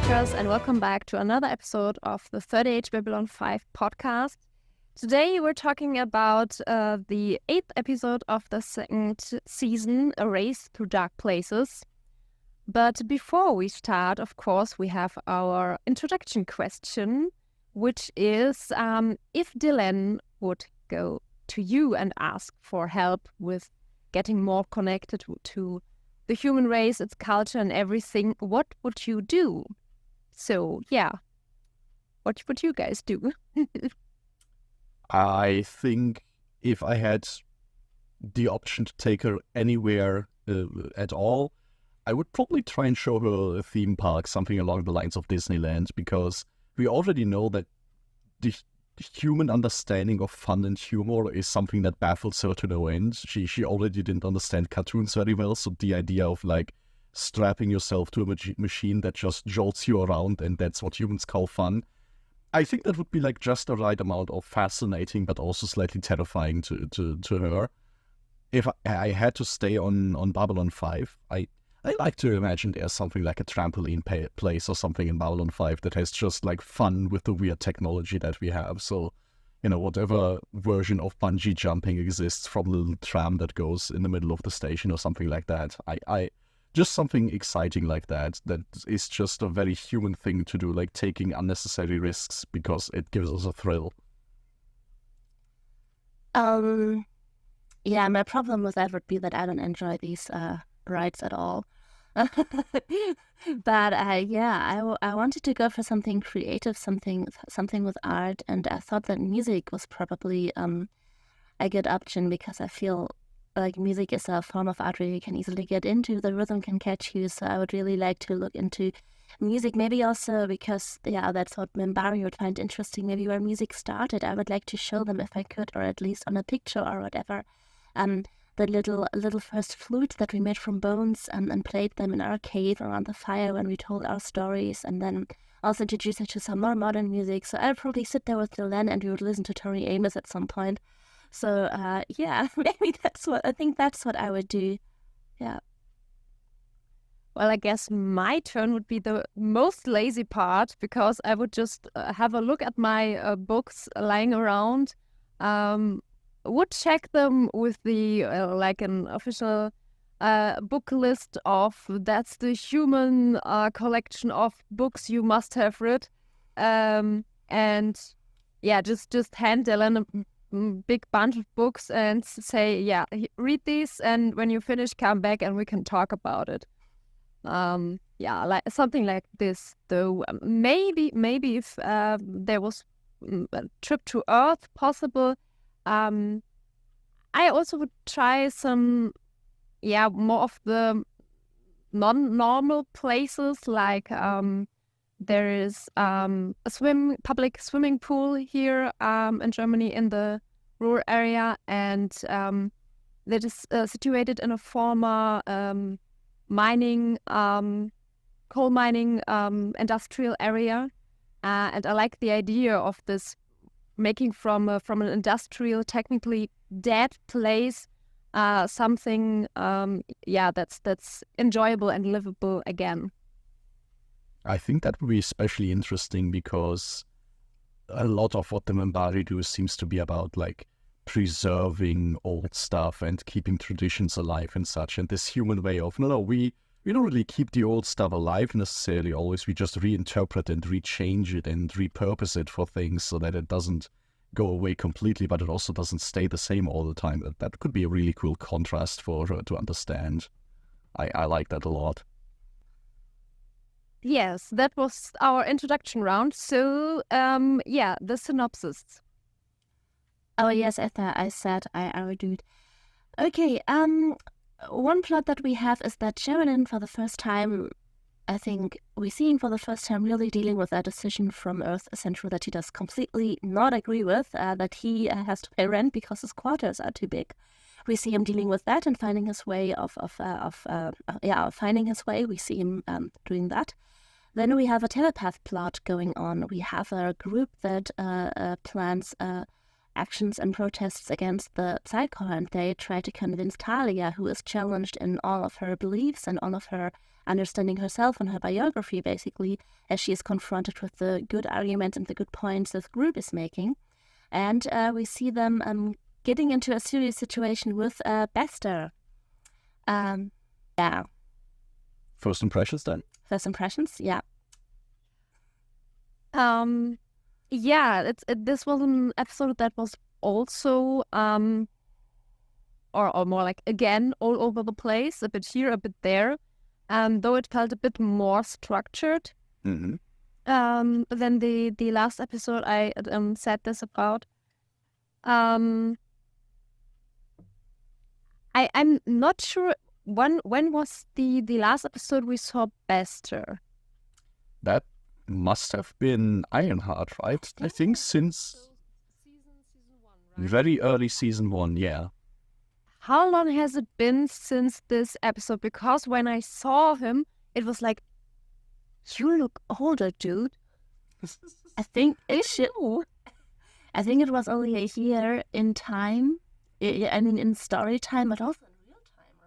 Seekers, and welcome back to another episode of the 38 Babylon 5 podcast. Today we're talking about the 8th episode of the 2nd season, A Race Through Dark Places. But before we start, of course, we have our introduction question, which is if Dylan would go to you and ask for help with getting more connected to the human race, its culture and everything, what would you do? So, yeah, what would you guys do? I think if I had the option to take her anywhere at all, I would probably try and show her a theme park, something along the lines of Disneyland, because we already know that the human understanding of fun and humor is something that baffles her to no end. She already didn't understand cartoons very well, so the idea of like strapping yourself to a machine that just jolts you around and that's what humans call fun, I think that would be like just the right amount of fascinating but also slightly terrifying to her. If I had to stay on Babylon 5, I like to imagine there's something like a trampoline place or something in Babylon 5 that has just like fun with the weird technology that we have. So, you know, whatever version of bungee jumping exists from the little tram that goes in the middle of the station or something like that. I just something exciting like that is just a very human thing to do, like taking unnecessary risks because it gives us a thrill. Yeah, my problem with that would be that I don't enjoy these rides at all. But I wanted to go for something creative, something with art, and I thought that music was probably a good option because I feel like music is a form of art where you can easily get into, the rhythm can catch you, so I would really like to look into music, maybe also because, that's what Minbari would find interesting, maybe where music started. I would like to show them if I could, or at least on a picture or whatever. The little first flute that we made from bones and played them in our cave around the fire when we told our stories, and then also introduced her to some more modern music. So I'd probably sit there with Dylan and we would listen to Tori Amos at some point. So maybe that's what I would do. Yeah. Well, I guess my turn would be the most lazy part because I would just have a look at my books lying around. Would check them with the like an official book list of that's the human collection of books you must have read, and just hand Dylan a big bunch of books and say read these, and when you finish come back and we can talk about it. Like something like this though. Maybe if there was a trip to Earth possible. I also would try some, more of the non-normal places, like there is a public swimming pool here in Germany in the rural area, and that is situated in a former coal mining industrial area, and I like the idea of this making from an industrial, technically dead place, something, that's enjoyable and livable again. I think that would be especially interesting because a lot of what the Minbari do seems to be about like preserving old stuff and keeping traditions alive and such. And this human way of we don't really keep the old stuff alive necessarily always. We just reinterpret and rechange it and repurpose it for things so that it doesn't go away completely, but it also doesn't stay the same all the time. That could be a really cool contrast for her to understand. I like that a lot. Yes, that was our introduction round. So, the synopsis. Oh, yes, as I said, I would do it. Okay, one plot that we have is that Sheridan, for the first time, I think we see him for the first time really dealing with a decision from Earth, essentially that he does completely not agree with, that he has to pay rent because his quarters are too big. We see him dealing with that and finding his way finding his way. We see him doing that. Then we have a telepath plot going on. We have a group that plans actions and protests against the psycho, and they try to convince Talia, who is challenged in all of her beliefs and all of her understanding herself and her biography, basically, as she is confronted with the good arguments and the good points this group is making. And we see them getting into a serious situation with Bester. Yeah. First impressions then? First impressions, yeah. Yeah, this was an episode that was also or more like again all over the place, a bit here, a bit there. Though it felt a bit more structured than the last episode I said this about. I'm not sure when was the last episode we saw Bester. That must have been Ironheart, right? I think since season 1, right? very early season 1, yeah. How long has it been since this episode? Because when I saw him, it was like, you look older, dude. I think it was only a year in time. I mean, in story time, but also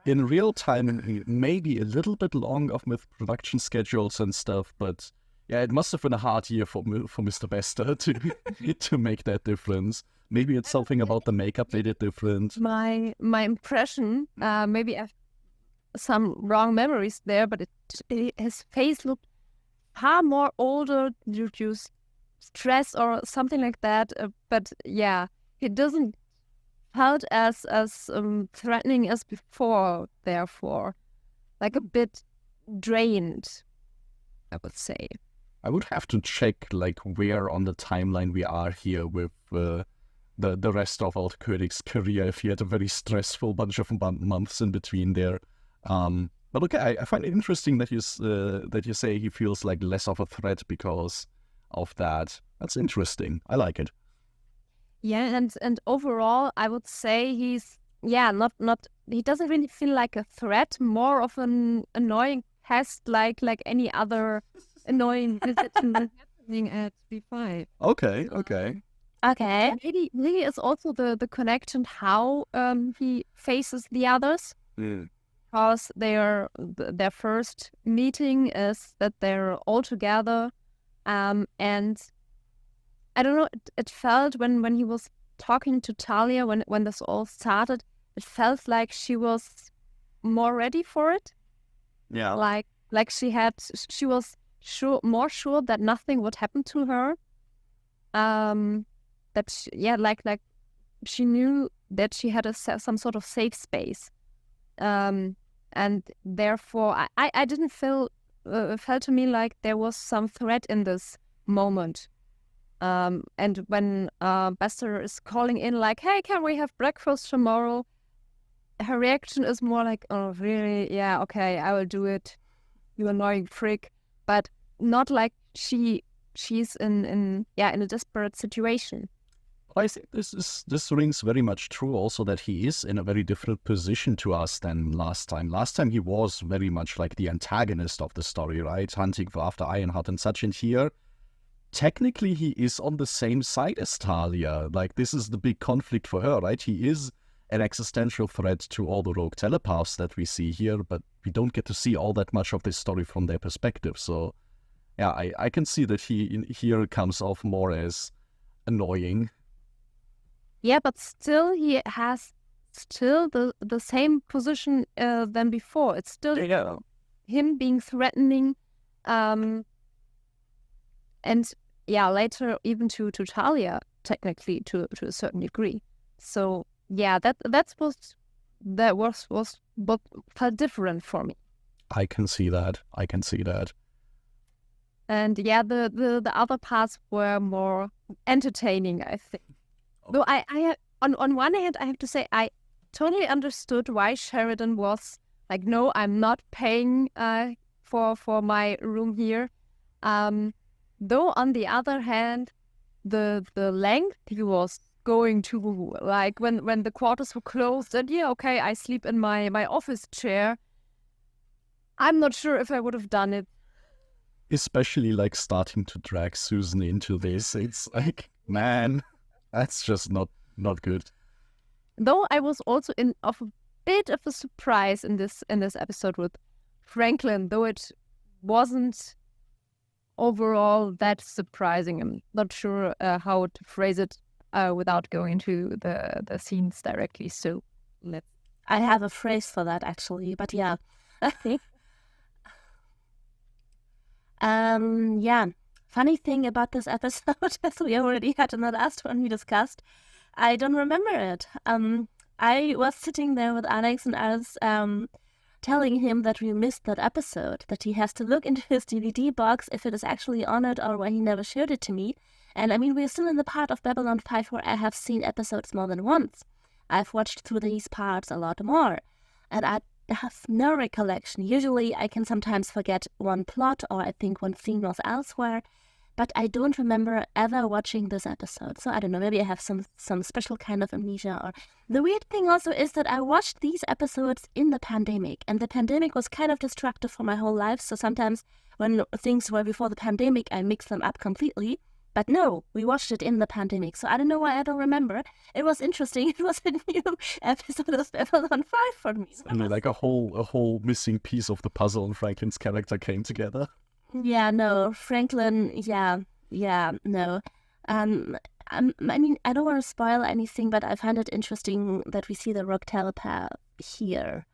in real time, right? In real time, maybe a little bit long with production schedules and stuff, but yeah, it must have been a hard year for Mr. Bester to make that difference. Maybe it's something about the makeup they did different. My impression, maybe I have some wrong memories there, but his face looked far more older due to stress or something like that. But yeah, it doesn't felt as threatening as before. Therefore, like a bit drained, I would say. I would have to check like where on the timeline we are here with the rest of Altkönigs career, if he had a very stressful bunch of months in between there. But okay, I find it interesting that you say he feels like less of a threat because of that. That's interesting. I like it. Yeah, and overall, I would say he's not he doesn't really feel like a threat, more of an annoying pest, like any other annoying visit happening at B5. Okay. Maybe it's also the connection how he faces the others. Because their first meeting is that they're all together, and I don't know. It felt when he was talking to Talia when this all started, it felt like she was more ready for it. Yeah. Like she was more sure that nothing would happen to her. Like she knew that she had some sort of safe space. And therefore, I didn't felt to me like there was some threat in this moment. And when Bester is calling in like, hey, can we have breakfast tomorrow? Her reaction is more like, oh, really? Yeah, okay, I will do it. You annoying freak. But not like she's in a desperate situation. I think this rings very much true also that he is in a very different position to us than last time. Last time he was very much like the antagonist of the story, right? Hunting for after Ironheart and such. And here, technically he is on the same side as Talia. Like this is the big conflict for her, right? He is an existential threat to all the rogue telepaths that we see here, but we don't get to see all that much of this story from their perspective. So yeah, I can see that he here comes off more as annoying. Yeah, but still he has the same position than before. It's still him being threatening, and later even to Talia technically to a certain degree. So yeah, that was what felt different for me. I can see that. And yeah, the other parts were more entertaining, I think. Though I on one hand, I have to say I totally understood why Sheridan was like, no, I'm not paying for my room here. Though on the other hand, the length he was going to, like when the quarters were closed, and I sleep in my office chair. I'm not sure if I would have done it. Especially starting to drag Susan into this. It's like, man, that's just not Not good. Though I was also of a bit of a surprise in this episode with Franklin, though it wasn't overall that surprising. I'm not sure how to phrase it without going into the scenes directly. So I have a phrase for that actually, but yeah. Yeah. Funny thing about this episode, as we already had in the last one we discussed, I don't remember it. I was sitting there with Alex and I was telling him that we missed that episode, that he has to look into his DVD box if it is actually on it or why he never showed it to me. And I mean, we're still in the part of Babylon 5 where I have seen episodes more than once. I've watched through these parts a lot more. And I have no recollection. Usually I can sometimes forget one plot or I think one scene was elsewhere. But I don't remember ever watching this episode. So I don't know, maybe I have some special kind of amnesia. Or the weird thing also is that I watched these episodes in the pandemic. And the pandemic was kind of destructive for my whole life. So sometimes when things were before the pandemic, I mix them up completely. But no, we watched it in the pandemic. So I don't know why I don't remember. It was interesting. It was a new episode of Babylon 5 for me. And like a whole missing piece of the puzzle and Franklin's character came together. Yeah, no, Franklin, no. I mean, I don't want to spoil anything, but I find it interesting that we see the rogue telepath here.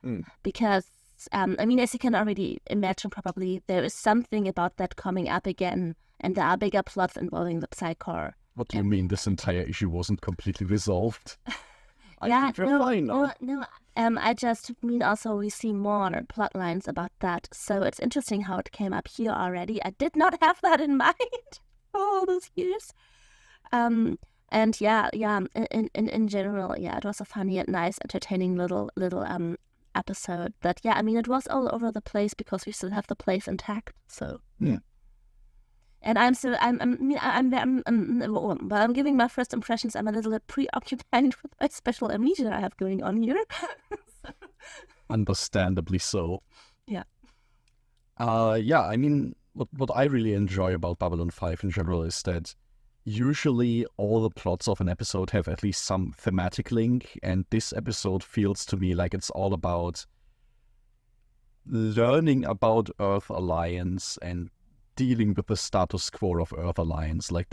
Because, I mean, as you can already imagine, probably, there is something about that coming up again, and there are bigger plots involving the Psychor. What do you mean this entire issue wasn't completely resolved? I think we're no, fine now. no. I just mean also we see more plot lines about that. So it's interesting how it came up here already. I did not have that in mind for all those years. And in general, yeah, it was a funny and nice, entertaining little episode. That I mean, it was all over the place because we still have the place intact. So yeah. And I'm giving my first impressions. I'm a little preoccupied with my special amnesia I have going on here. Understandably so. Yeah. I mean, what I really enjoy about Babylon 5 in general is that usually all the plots of an episode have at least some thematic link, and this episode feels to me like it's all about learning about Earth Alliance and dealing with the status quo of Earth Alliance. Like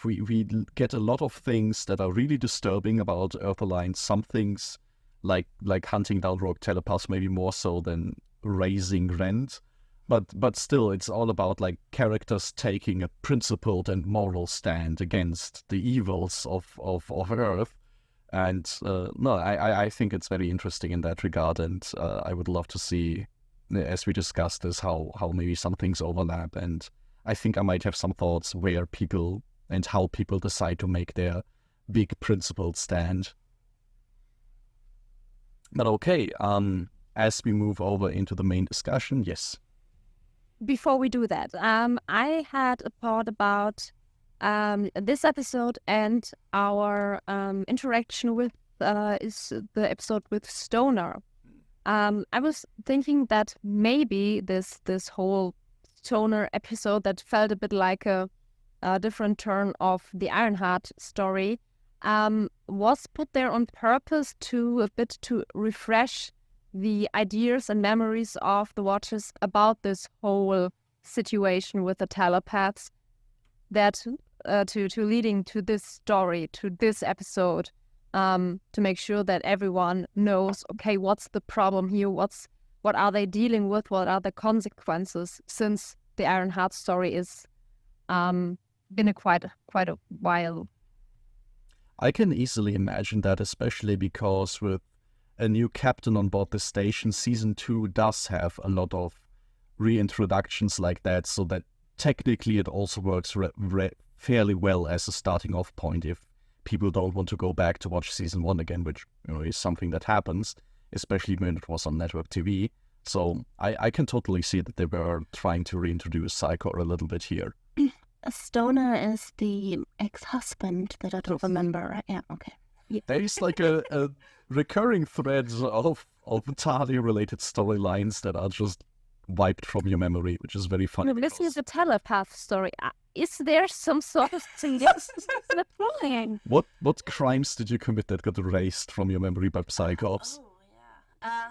we get a lot of things that are really disturbing about Earth Alliance. Some things like hunting down rogue telepaths, maybe more so than raising rent. But still, it's all about like characters taking a principled and moral stand against the evils of Earth. And I think it's very interesting in that regard. And I would love to see, as we discussed this, how maybe some things overlap. And I think I might have some thoughts where people and how people decide to make their big principled stand. But okay, as we move over into the main discussion, yes. Before we do that, I had a thought about this episode and our interaction with is the episode with Stoner. I was thinking that maybe this whole Stoner episode that felt a bit like a different turn of the Ironheart story was put there on purpose to refresh the ideas and memories of the watchers about this whole situation with the telepaths, that to leading to this story, to this episode, to make sure that everyone knows, okay, what's the problem here? What are they dealing with? What are the consequences? Since the Ironheart story is been quite a while. I can easily imagine that, especially because with a new captain on board the station, season 2 does have a lot of reintroductions like that, so that technically it also works fairly well as a starting off point if people don't want to go back to watch season 1 again, which is something that happens, especially when it was on network TV. So I can totally see that they were trying to reintroduce Psychor a little bit here. Stoner is the ex-husband that I don't remember, right? Yeah, okay. Yeah. There is like a recurring thread of Talia-related storylines that are just wiped from your memory, which is very funny. This is a telepath story. is there some sort of suggestion in the plan? What crimes did you commit that got erased from your memory by Psychops? Oh, yeah.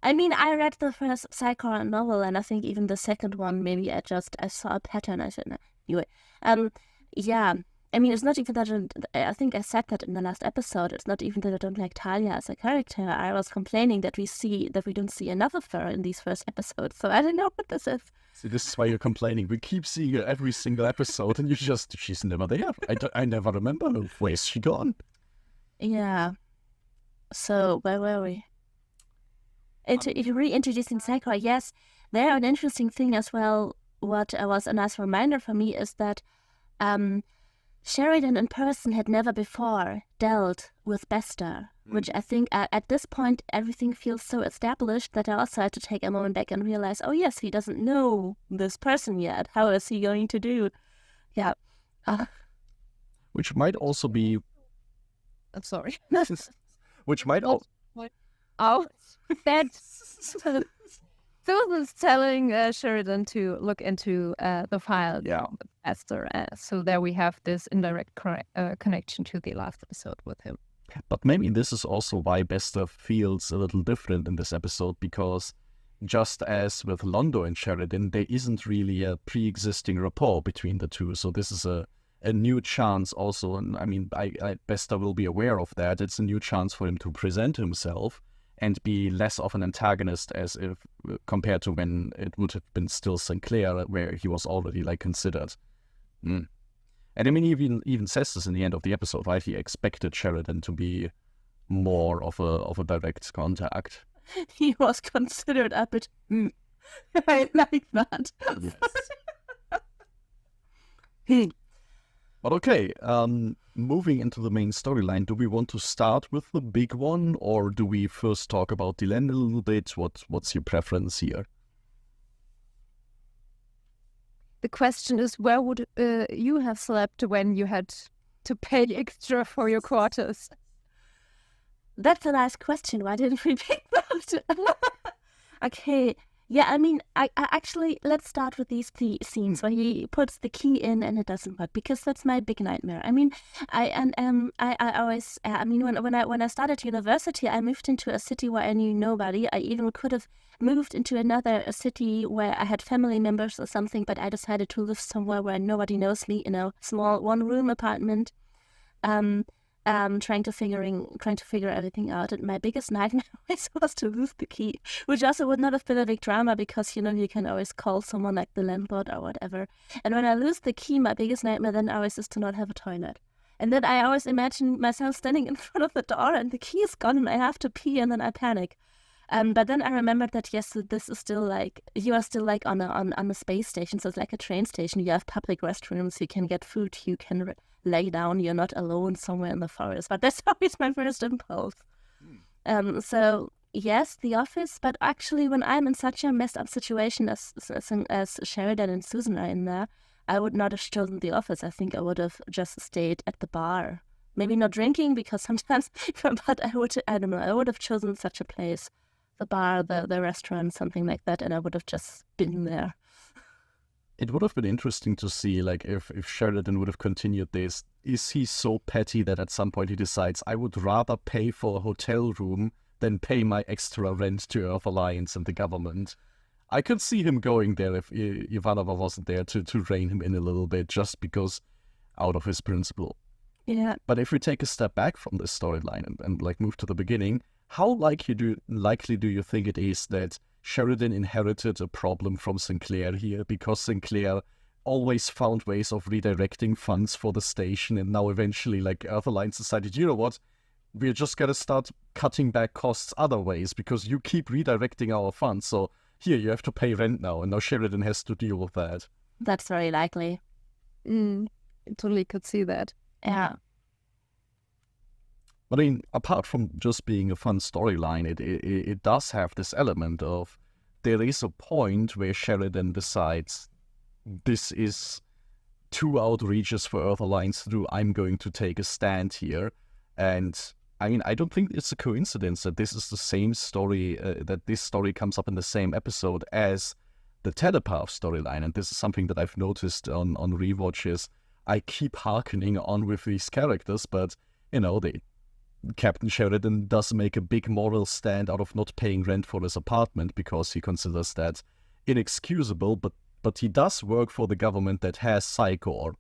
I mean, I read the first Psycho novel, and I think even the second one, maybe I saw a pattern. I said, anyway. Yeah. I mean, it's not even that I think I said that in the last episode. It's not even that I don't like Talia as a character. I was complaining that we don't see enough of her in these first episodes. So I don't know what this is. See, this is why you're complaining. We keep seeing her every single episode, and she's never there. I never remember her. Where's she gone? Yeah. So where were we? Reintroducing Psycho. Yes, there an interesting thing as well. What was a nice reminder for me is that Sheridan in person had never before dealt with Bester, which I think at this point everything feels so established that I also had to take a moment back and realize, oh yes, he doesn't know this person yet. How is he going to do? Yeah. Which might also be... I'm sorry. Which might also... Oh, that's... Susan's telling Sheridan to look into the file faster. So there we have this indirect connection to the last episode with him. But maybe this is also why Bester feels a little different in this episode, because just as with Londo and Sheridan, there isn't really a pre-existing rapport between the two. So this is a new chance also. And I mean, Bester will be aware of that. It's a new chance for him to present himself and be less of an antagonist as if compared to when it would have been still Sinclair, where he was already considered. And I mean, he even says this in the end of the episode, right? He expected Sheridan to be more of a direct contact. He was considered a bit. I like that. Yes. But okay, moving into the main storyline, do we want to start with the big one, or do we first talk about Dylan a little bit? What's your preference here? The question is, where would you have slept when you had to pay extra for your quarters? That's a nice question. Why didn't we pick that? Okay. Yeah, I mean, I actually, let's start with these three scenes where he puts the key in and it doesn't work, because that's my big nightmare. I mean, I always, I mean, when I started university, I moved into a city where I knew nobody. I even could have moved into another city where I had family members or something, but I decided to live somewhere where nobody knows me, in a small one-room apartment. Trying to figure everything out, and my biggest nightmare always was to lose the key, which also would not have been a big drama, because you can always call someone like the landlord or whatever. And when I lose the key, my biggest nightmare then always is to not have a toilet. And then I always imagine myself standing in front of the door and the key is gone and I have to pee, and then I panic. But then I remembered that yes, this is still you are still on a space station, so it's like a train station. You have public restrooms, you can get food, you can lay down, you're not alone somewhere in the forest. But that's always my first impulse. So yes, the office, but actually when I'm in such a messed up situation as Sheridan and Susan are in there, I would not have chosen the office. I think I would have just stayed at the bar. Maybe not drinking, because sometimes, but I don't know, I would have chosen such a place. The bar, the restaurant, something like that, and I would have just been there. It would have been interesting to see, if Sheridan would have continued this. Is he so petty that at some point he decides, I would rather pay for a hotel room than pay my extra rent to Earth Alliance and the government? I could see him going there if Ivanova wasn't there to rein him in a little bit, just because out of his principle. Yeah. But if we take a step back from this storyline and move to the beginning, how likely do you think it is that Sheridan inherited a problem from Sinclair here, because Sinclair always found ways of redirecting funds for the station, and now eventually Earth Alliance decided, you know what, we're just gonna start cutting back costs other ways because you keep redirecting our funds, so here you have to pay rent now, and now Sheridan has to deal with that. That's very likely. I totally could see that. Yeah. But I mean, apart from just being a fun storyline, it does have this element of, there is a point where Sheridan decides, this is too outrageous for Earth Alliance to do, I'm going to take a stand here. And I mean, I don't think it's a coincidence that this is the same story, that this story comes up in the same episode as the telepath storyline, and this is something that I've noticed on rewatches. I keep harkening on with these characters, but Captain Sheridan does make a big moral stand out of not paying rent for his apartment because he considers that inexcusable, but he does work for the government that has Psychor,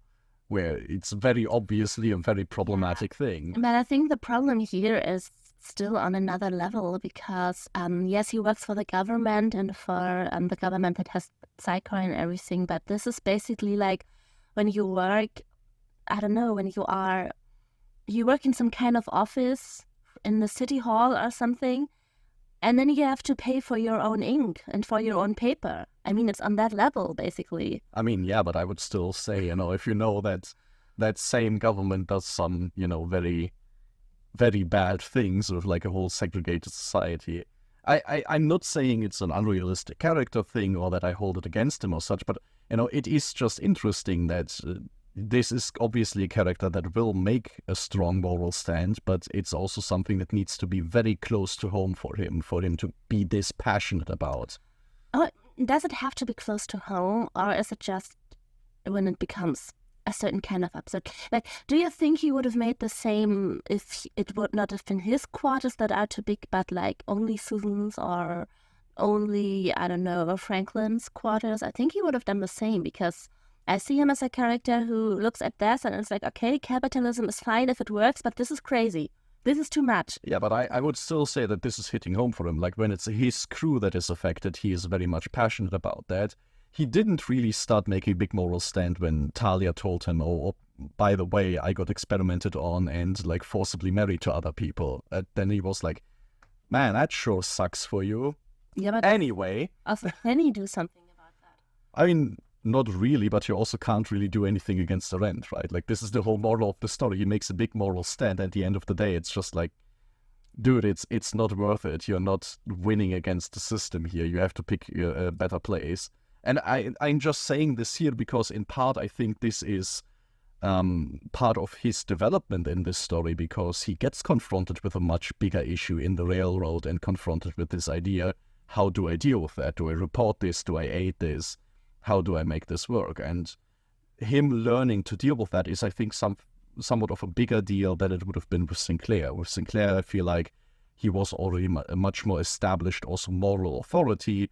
where it's very obviously a very problematic thing. But I think the problem here is still on another level because, yes, he works for the government and for the government that has Psychor and everything, but this is basically like when you work, I don't know, when you work in some kind of office in the city hall or something, and then you have to pay for your own ink and for your own paper. I mean, it's on that level, basically. I mean, yeah, but I would still say, if you know that same government does some, very, very bad things with like a whole segregated society. I'm not saying it's an unrealistic character thing or that I hold it against him or such, but, it is just interesting that this is obviously a character that will make a strong moral stand, but it's also something that needs to be very close to home for him to be this passionate about. Oh, does it have to be close to home, or is it just when it becomes a certain kind of episode? Like, do you think he would have made the same if it would not have been his quarters that are too big, but like only Susan's or only, I don't know, Franklin's quarters? I think he would have done the same because I see him as a character who looks at this and it's like, okay, capitalism is fine if it works, but this is crazy. This is too much. Yeah, but I would still say that this is hitting home for him. Like when it's his crew that is affected, he is very much passionate about that. He didn't really start making a big moral stand when Talia told him, oh, by the way, I got experimented on and like forcibly married to other people. Then he was like, man, that sure sucks for you. Yeah, but anyway. Also, can he do something about that? I mean, not really, but you also can't really do anything against the rent, right? Like, this is the whole moral of the story. He makes a big moral stand. At the end of the day, it's just like, dude, it's not worth it. You're not winning against the system here. You have to pick a better place. And I'm just saying this here because, in part, I think this is part of his development in this story, because he gets confronted with a much bigger issue in the railroad and confronted with this idea, how do I deal with that? Do I report this? Do I aid this? How do I make this work? And him learning to deal with that is, I think, somewhat of a bigger deal than it would have been with Sinclair. With Sinclair, I feel like he was already a much more established, also moral authority,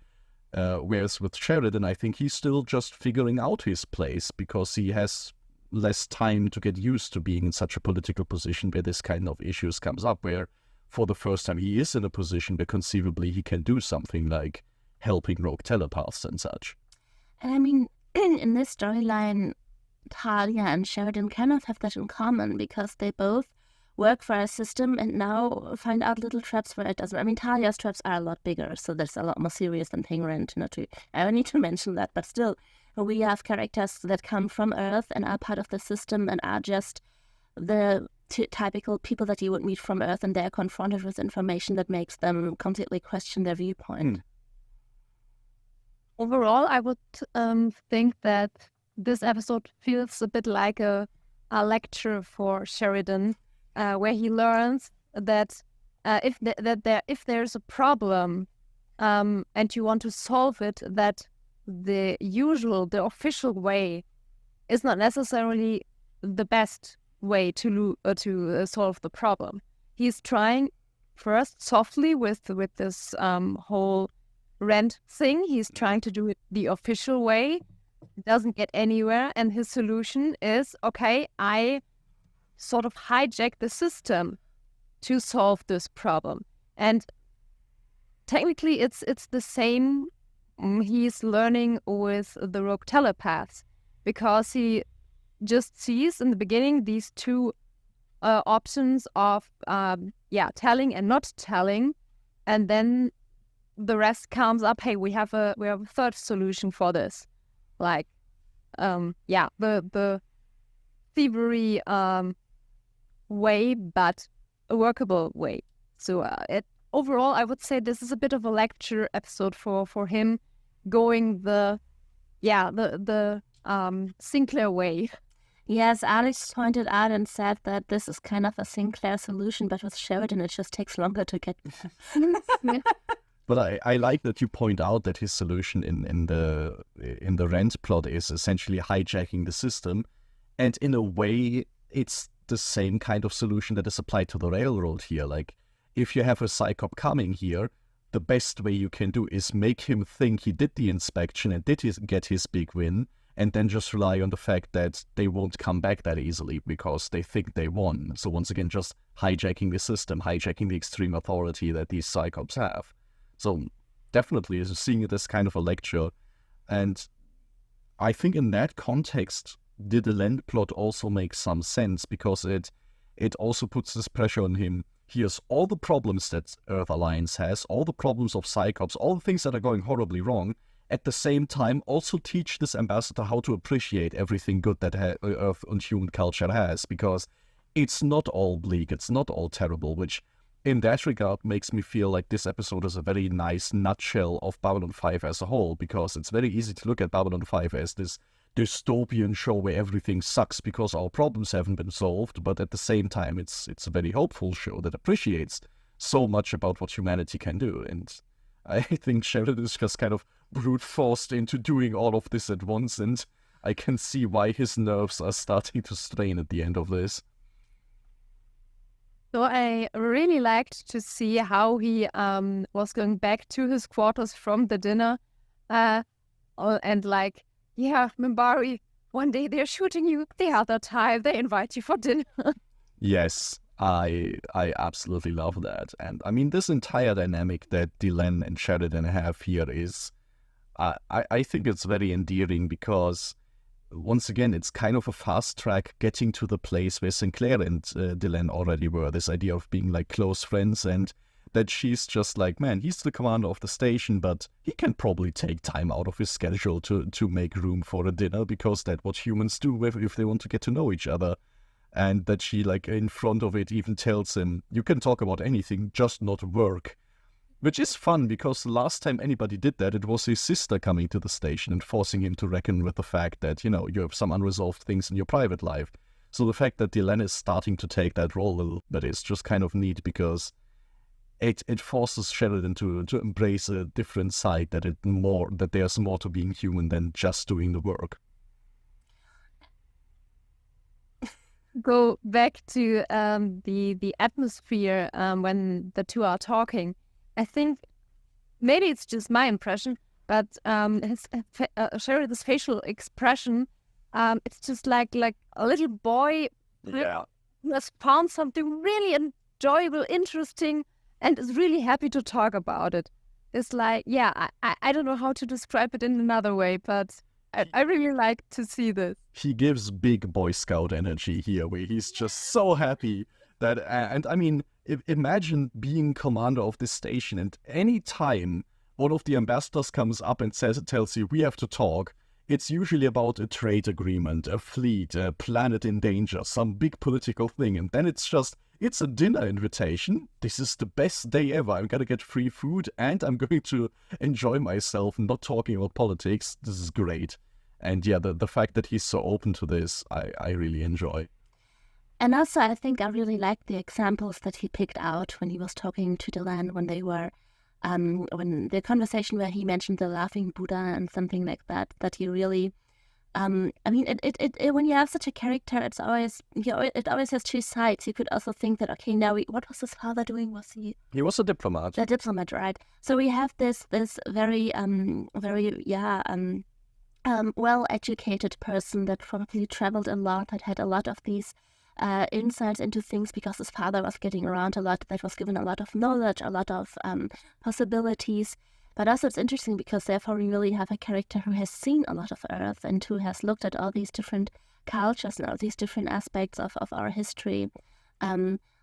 whereas with Sheridan, I think he's still just figuring out his place because he has less time to get used to being in such a political position where this kind of issues comes up, where for the first time he is in a position where conceivably he can do something like helping rogue telepaths and such. And I mean, in this storyline, Talia and Sheridan kind of have that in common because they both work for a system and now find out little traps where it doesn't. I mean, Talia's traps are a lot bigger, so that's a lot more serious than paying rent. I don't need to mention that, but still, we have characters that come from Earth and are part of the system and are just the typical people that you would meet from Earth, and they're confronted with information that makes them completely question their viewpoint. Overall, I would think that this episode feels a bit like a lecture for Sheridan, where he learns that if there's a problem and you want to solve it, that the official way is not necessarily the best way to solve the problem. He's trying first softly with this whole rent thing. He's trying to do it the official way. It doesn't get anywhere, and his solution is, okay, I sort of hijack the system to solve this problem. And technically it's the same he's learning with the rogue telepaths, because he just sees in the beginning these two options of telling and not telling, and then the rest comes up. Hey, we have a third solution for this, like the thievery way, but a workable way. So overall, I would say this is a bit of a lecture episode for him, going the Sinclair way. Yes, Alex pointed out and said that this is kind of a Sinclair solution, but with Sheridan it just takes longer to get. But I like that you point out that his solution in the Rent plot is essentially hijacking the system, and in a way, it's the same kind of solution that is applied to the railroad here. Like, if you have a psychop coming here, the best way you can do is make him think he did the inspection and get his big win, and then just rely on the fact that they won't come back that easily because they think they won. So once again, just hijacking the system, hijacking the extreme authority that these psychops have. So definitely seeing it as kind of a lecture. And I think in that context, did the Lent plot also make some sense, because it also puts this pressure on him. Here's all the problems that Earth Alliance has, all the problems of psychops, all the things that are going horribly wrong. At the same time, also teach this ambassador how to appreciate everything good that Earth and human culture has, because it's not all bleak, it's not all terrible, which in that regard makes me feel like this episode is a very nice nutshell of Babylon 5 as a whole, because it's very easy to look at Babylon 5 as this dystopian show where everything sucks because our problems haven't been solved, but at the same time it's a very hopeful show that appreciates so much about what humanity can do. And I think Sheridan is just kind of brute forced into doing all of this at once, and I can see why his nerves are starting to strain at the end of this. So I really liked to see how he was going back to his quarters from the dinner, and like, yeah, Minbari, one day they're shooting you, the other time they invite you for dinner. Yes, I absolutely love that. And I mean, this entire dynamic that Delenn and Sheridan have here is, I think it's very endearing, because once again, it's kind of a fast track getting to the place where Sinclair and Delenn already were. This idea of being like close friends, and that she's just like, man, he's the commander of the station, but he can probably take time out of his schedule to make room for a dinner, because that's what humans do if they want to get to know each other. And that she, like, in front of it even tells him, you can talk about anything, just not work. Which is fun, because the last time anybody did that, it was his sister coming to the station and forcing him to reckon with the fact that, you know, you have some unresolved things in your private life. So the fact that Delenn is starting to take that role a little bit is just kind of neat, because it forces Sheridan to embrace a different side, that there's more to being human than just doing the work. Go back to the atmosphere when the two are talking. I think maybe it's just my impression, but Sheridan's facial expression, it's just like a little boy who has found something really enjoyable, interesting, and is really happy to talk about it. It's like, yeah, I don't know how to describe it in another way, but I really like to see this. He gives big Boy Scout energy here, where he's just so happy that, and I mean, imagine being commander of this station, and any time one of the ambassadors comes up and tells you, we have to talk, it's usually about a trade agreement, a fleet, a planet in danger, some big political thing, and then it's a dinner invitation. This is the best day ever. I'm gonna get free food, and I'm going to enjoy myself, not talking about politics. This is great. And yeah, the fact that he's so open to this, I really enjoy. And also, I think I really liked the examples that he picked out when he was talking to Delenn, when they were, when the conversation where he mentioned the laughing Buddha and something like that, that he really, I mean, it when you have such a character, it's always, it always has two sides. You could also think that, okay, now what was his father doing? Was he was a diplomat. A diplomat, right? So we have this very, well-educated person that probably traveled a lot, that had a lot of these insights into things because his father was getting around a lot, that was given a lot of knowledge, a lot of possibilities. But also it's interesting because therefore we really have a character who has seen a lot of Earth and who has looked at all these different cultures and all these different aspects of our history.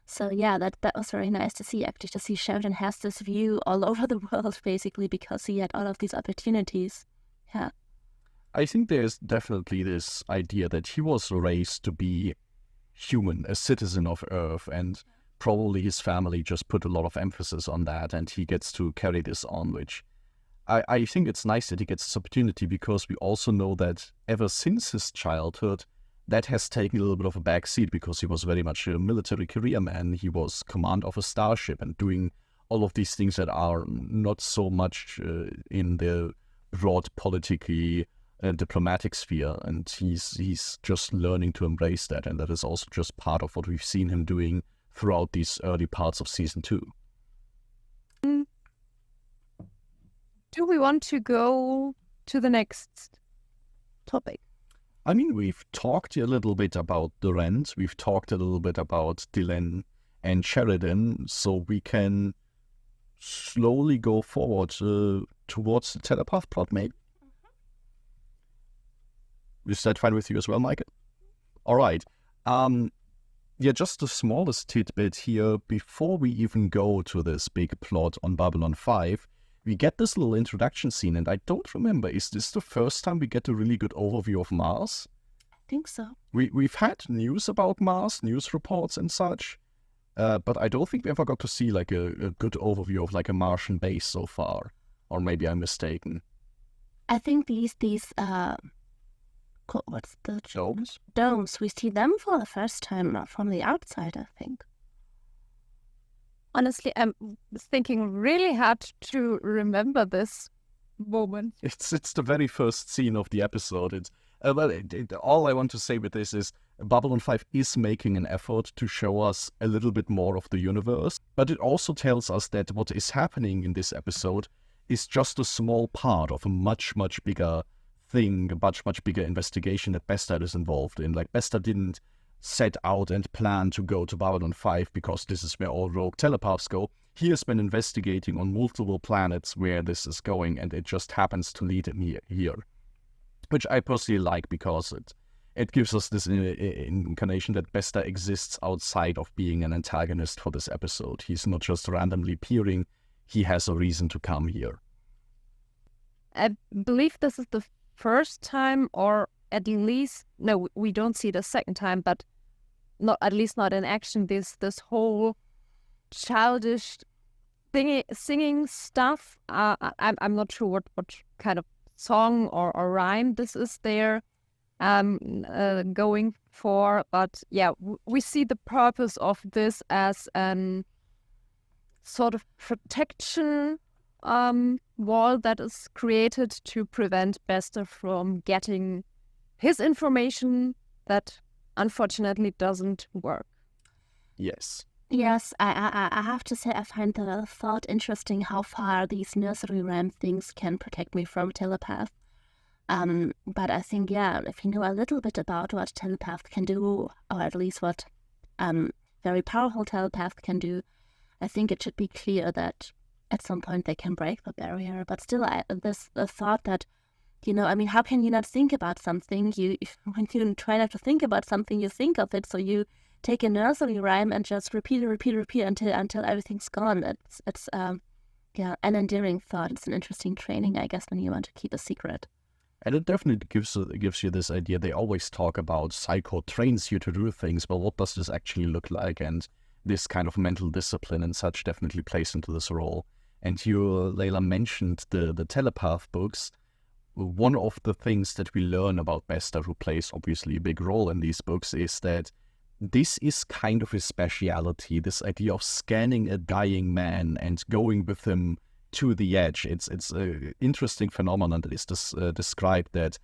So yeah, that was very nice to see, actually, to see Sheridan has this view all over the world, basically, because he had all of these opportunities. Yeah. I think there's definitely this idea that he was raised to be human, a citizen of Earth, and probably his family just put a lot of emphasis on that, and he gets to carry this on, which I think it's nice that he gets this opportunity, because we also know that ever since his childhood, that has taken a little bit of a backseat, because he was very much a military career man. He was command of a starship and doing all of these things that are not so much in the broad politically diplomatic sphere, and he's just learning to embrace that, and that is also just part of what we've seen him doing throughout these early parts of season 2. Do we want to go to the next topic? I mean, we've talked a little bit about Durant, we've talked a little bit about Dylan and Sheridan, so we can slowly go forward towards the telepath plot, maybe. Is that fine with you as well, Meike? All right. Yeah, just the smallest tidbit here. Before we even go to this big plot on Babylon 5, we get this little introduction scene, and I don't remember, is this the first time we get a really good overview of Mars? I think so. We've had news about Mars, news reports and such, but I don't think we ever got to see like a good overview of like a Martian base so far. Or maybe I'm mistaken. I think these what's the Domes? Domes. We see them for the first time from the outside, I think. Honestly, I'm thinking really hard to remember this moment. It's the very first scene of the episode. All I want to say with this is Babylon 5 is making an effort to show us a little bit more of the universe, but it also tells us that what is happening in this episode is just a small part of a much, much bigger thing, a much, much bigger investigation that Bester is involved in. Like, Bester didn't set out and plan to go to Babylon 5 because this is where all rogue telepaths go. He has been investigating on multiple planets where this is going, and it just happens to lead him here. Which I personally like, because it gives us this incarnation that Bester exists outside of being an antagonist for this episode. He's not just randomly appearing, he has a reason to come here. I believe this is the first time, or at least, no, we don't see the second time, but not, at least not in action, this whole childish singing stuff. I'm not sure what kind of song or rhyme this is there going for, but yeah, we see the purpose of this as an sort of protection wall that is created to prevent Bester from getting his information that unfortunately doesn't work. Yes. Yes, I have to say I find the thought interesting how far these nursery rhyme things can protect me from telepath. But I think, yeah, if you know a little bit about what telepath can do, or at least what very powerful telepath can do, I think it should be clear that at some point they can break the barrier. But still, the thought that, you know, I mean, how can you not think about something? When you try not to think about something, you think of it. So you take a nursery rhyme and just repeat until everything's gone. It's an endearing thought. It's an interesting training, I guess, when you want to keep a secret. And it definitely gives you this idea. They always talk about psycho trains you to do things, but what does this actually look like? And this kind of mental discipline and such definitely plays into this role. And you, Layla, mentioned the telepath books. One of the things that we learn about Bester, who plays obviously a big role in these books, is that this is kind of his speciality, this idea of scanning a dying man and going with him to the edge. It's an interesting phenomenon that is described, that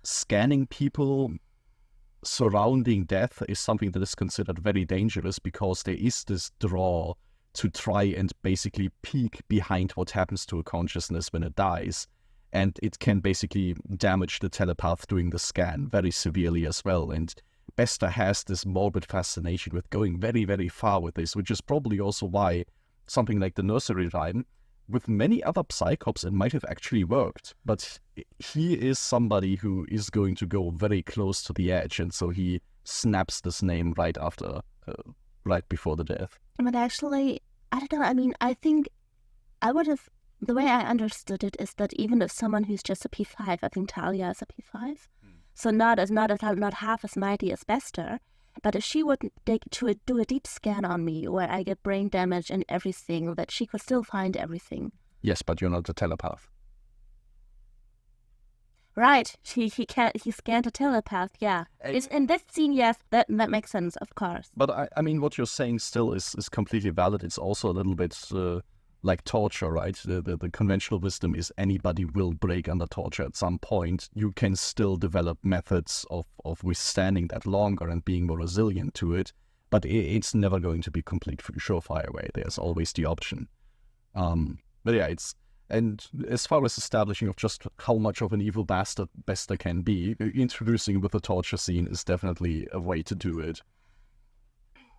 scanning people surrounding death is something that is considered very dangerous, because there is this draw to try and basically peek behind what happens to a consciousness when it dies. And it can basically damage the telepath doing the scan very severely as well. And Bester has this morbid fascination with going very, very far with this, which is probably also why something like the nursery rhyme, with many other psychops, it might have actually worked. But he is somebody who is going to go very close to the edge, and so he snaps this name right before the death. But actually, I don't know, I mean, I think I would have, the way I understood it is that even if someone who's just a P5, I think Talia is a P5, so not half as mighty as Bester, but if she would do a deep scan on me where I get brain damage and everything, that she could still find everything. Yes, but you're not a telepath. Right, he scanned a telepath, yeah. It's in this scene, yes, that makes sense, of course. But I mean, what you're saying still is completely valid. It's also a little bit like torture, right? The conventional wisdom is anybody will break under torture at some point. You can still develop methods of withstanding that longer and being more resilient to it, but it's never going to be complete surefire way. There's always the option. But yeah, and as far as establishing of just how much of an evil bastard Bester can be, introducing with the torture scene is definitely a way to do it.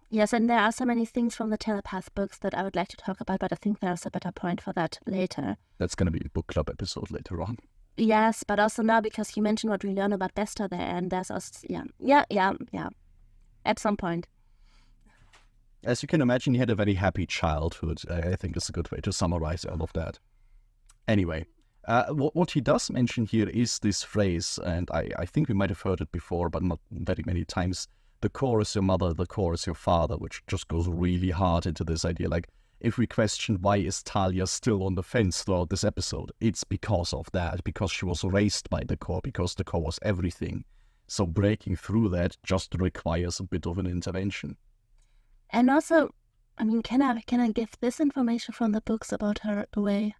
Yes, and there are so many things from the telepath books that I would like to talk about, but I think there's a better point for that later. That's going to be a book club episode later on. Yes, but also now because you mentioned what we learn about Bester there, and there's also, yeah, at some point. As you can imagine, he had a very happy childhood. I think is a good way to summarize all of that. Anyway, what he does mention here is this phrase, and I think we might have heard it before, but not very many times. The core is your mother, the core is your father, which just goes really hard into this idea. Like, if we question why is Talia still on the fence throughout this episode, it's because of that, because she was raised by the core, because the core was everything. So breaking through that just requires a bit of an intervention. And also, I mean, can I give this information from the books about her away?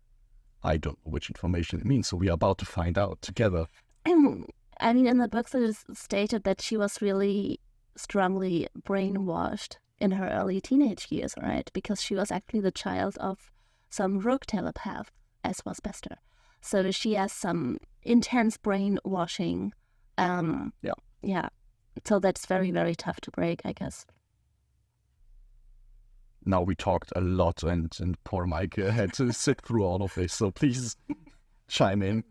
I don't know which information it means, so we are about to find out together. I mean, in the books it is stated that she was really strongly brainwashed in her early teenage years, right? Because she was actually the child of some rogue telepath, as was Bester. So she has some intense brainwashing. Yeah. So that's very, very tough to break, I guess. Now we talked a lot, and poor Meike had to sit through all of this, so please chime in.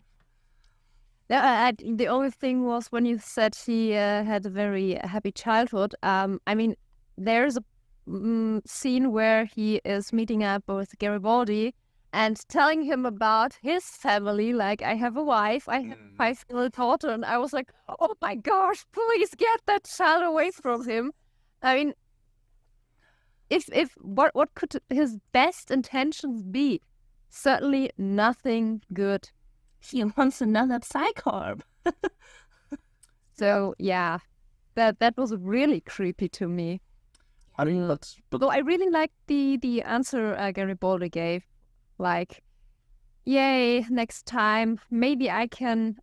The only thing was when you said he had a very happy childhood. I mean, there's a scene where he is meeting up with Garibaldi and telling him about his family. Like, I have a wife, I have a 5-year-old daughter, and I was like, oh my gosh, please get that child away from him. I mean, if what could his best intentions be? Certainly nothing good. He wants another Psycorp. So yeah, that was really creepy to me. I mean, but though I really liked the answer Garibaldi gave. Like, yay, next time maybe I can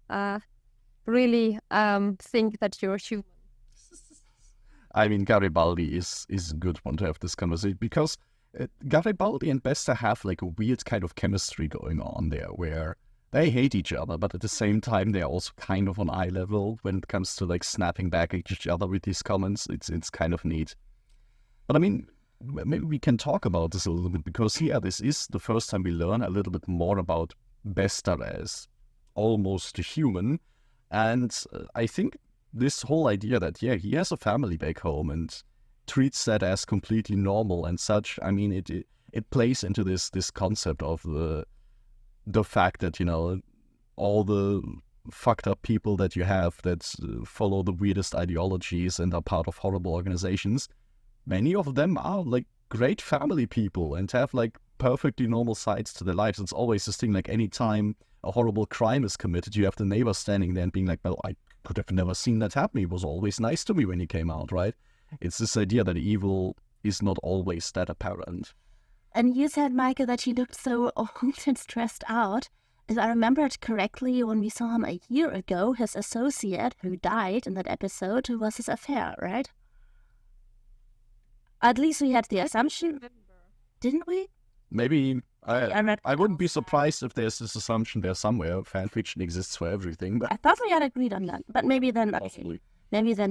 really think that you're human. I mean, Garibaldi is a good one to have this conversation, because Garibaldi and Bester have like a weird kind of chemistry going on there, where they hate each other, but at the same time they're also kind of on eye level when it comes to like snapping back at each other with these comments. It's kind of neat. But I mean, maybe we can talk about this a little bit, because this is the first time we learn a little bit more about Bester as almost a human, and I think this whole idea that, he has a family back home and treats that as completely normal and such, I mean, it plays into this concept of the fact that, all the fucked up people that you have that follow the weirdest ideologies and are part of horrible organizations, many of them are like great family people and have like perfectly normal sides to their lives. It's always this thing, like anytime a horrible crime is committed, you have the neighbor standing there and being like, well, I could have never seen that happen. He was always nice to me when he came out, right? It's this idea that evil is not always that apparent. And you said, Meike, that he looked so old and stressed out. If I remember it correctly, when we saw him a year ago, his associate, who died in that episode, was his affair, right? At least we had the assumption, didn't we? Maybe. I wouldn't be surprised if there's this assumption there somewhere. Fan fiction exists for everything. But I thought we had agreed on that. But maybe then,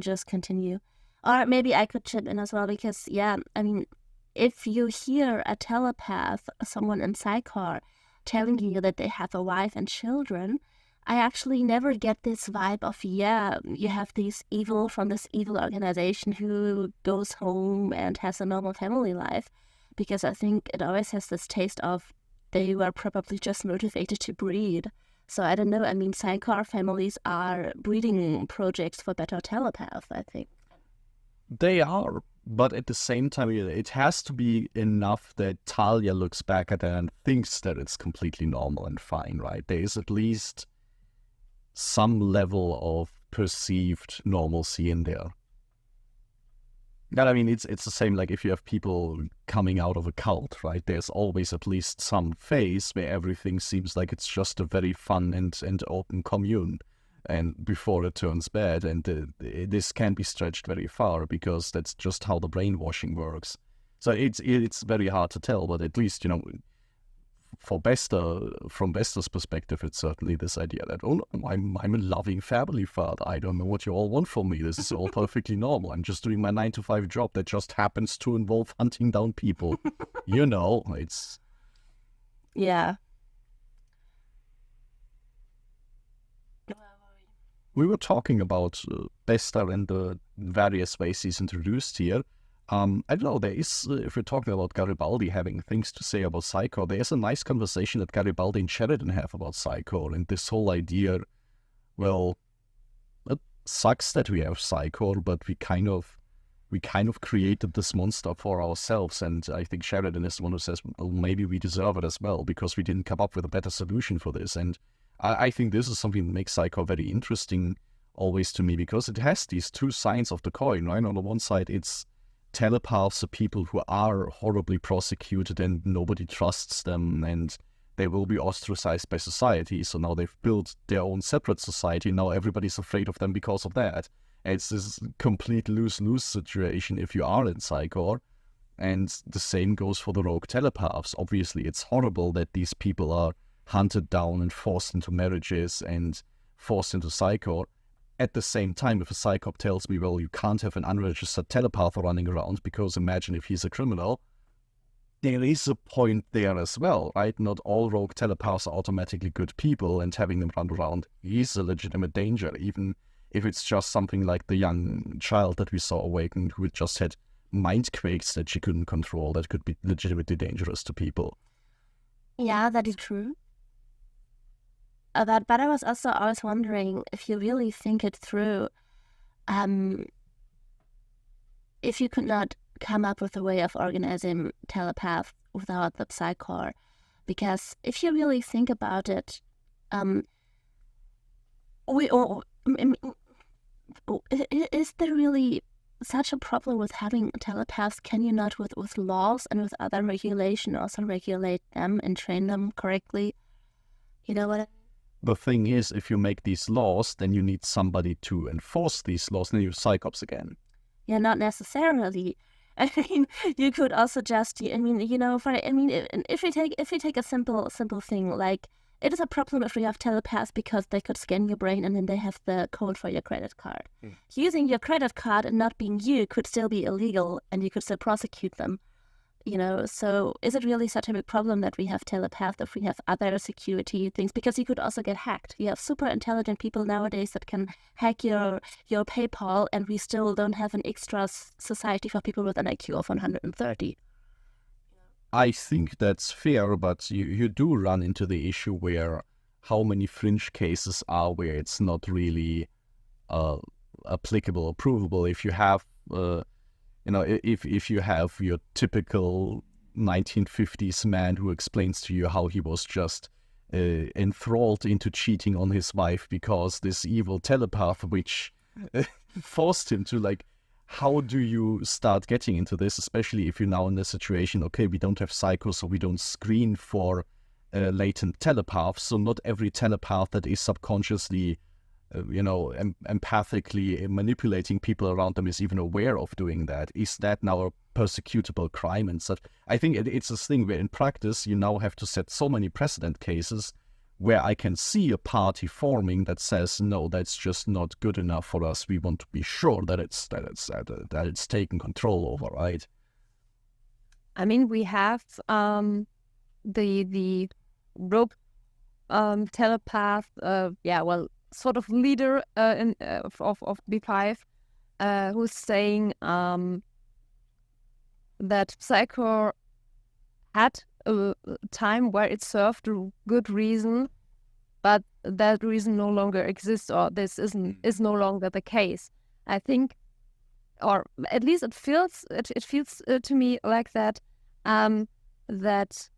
just continue. Or maybe I could chip in as well, because, I mean, if you hear a telepath, someone in Psychor, telling you that they have a wife and children, I actually never get this vibe of, you have these evil from this evil organization who goes home and has a normal family life. Because I think it always has this taste of they were probably just motivated to breed. So I don't know. I mean, Psychor families are breeding projects for better telepaths, I think. They are, but at the same time, it has to be enough that Talia looks back at it and thinks that it's completely normal and fine, right? There is at least some level of perceived normalcy in there. Yeah, I mean, it's the same like if you have people coming out of a cult, right? There's always at least some phase where everything seems like it's just a very fun and open commune, and before it turns bad, and this can be stretched very far because that's just how the brainwashing works. So it's very hard to tell, but at least, from Bester's perspective, it's certainly this idea that, oh, no, I'm a loving family father. I don't know what you all want from me. This is all perfectly normal. I'm just doing my 9-to-5 job that just happens to involve hunting down people. It's... Yeah. We were talking about Bester and the various ways he's introduced here. I don't know, there is, if we're talking about Garibaldi having things to say about Psycho, there's a nice conversation that Garibaldi and Sheridan have about Psycho, and this whole idea, well, it sucks that we have Psycho, but we kind of created this monster for ourselves, and I think Sheridan is the one who says, well, maybe we deserve it as well, because we didn't come up with a better solution for this, and I think this is something that makes Psycho very interesting always to me, because it has these two sides of the coin, right? On the one side, it's telepaths are people who are horribly prosecuted and nobody trusts them, and they will be ostracized by society. So now they've built their own separate society. Now everybody's afraid of them because of that. It's this complete lose-lose situation if you are in Psycho. And the same goes for the rogue telepaths. Obviously, it's horrible that these people are hunted down and forced into marriages and forced into Psycho. At the same time, if a psychop tells me, well, you can't have an unregistered telepath running around because imagine if he's a criminal, there is a point there as well, right? Not all rogue telepaths are automatically good people, and having them run around is a legitimate danger, even if it's just something like the young child that we saw awakened who just had mind quakes that she couldn't control that could be legitimately dangerous to people. Yeah, that is true. But I was also always wondering, if you really think it through, if you could not come up with a way of organizing telepath without the Psychor, because if you really think about it, is there really such a problem with having telepaths? Can you not, with laws and with other regulation, also regulate them and train them correctly? You know what I mean? The thing is, if you make these laws, then you need somebody to enforce these laws, and then you have psychops again. Yeah, not necessarily. I mean, you could also just, if we take a simple thing, like, it is a problem if we have telepaths because they could scan your brain and then they have the code for your credit card. Using your credit card and not being you could still be illegal, and you could still prosecute them. So is it really such a big problem that we have telepaths if we have other security things? Because you could also get hacked. You have super intelligent people nowadays that can hack your PayPal, and we still don't have an extra society for people with an IQ of 130. I think that's fair, but you do run into the issue where how many fringe cases are where it's not really applicable or provable. If you have if you have your typical 1950s man who explains to you how he was just enthralled into cheating on his wife because this evil telepath which forced him to, like, how do you start getting into this, especially if you're now in the situation, okay, we don't have psychos, so we don't screen for latent telepaths, so not every telepath that is subconsciously empathically manipulating people around them is even aware of doing that. Is that now a persecutable crime and such? I think it's this thing where in practice you now have to set so many precedent cases where I can see a party forming that says, no, that's just not good enough for us. We want to be sure that it's taken control over, right? I mean, we have the rogue telepath, sort of leader of B5, who's saying that Psycho had a time where it served a good reason, but that reason no longer exists, or this is no longer the case. I think, or at least it feels to me like that, that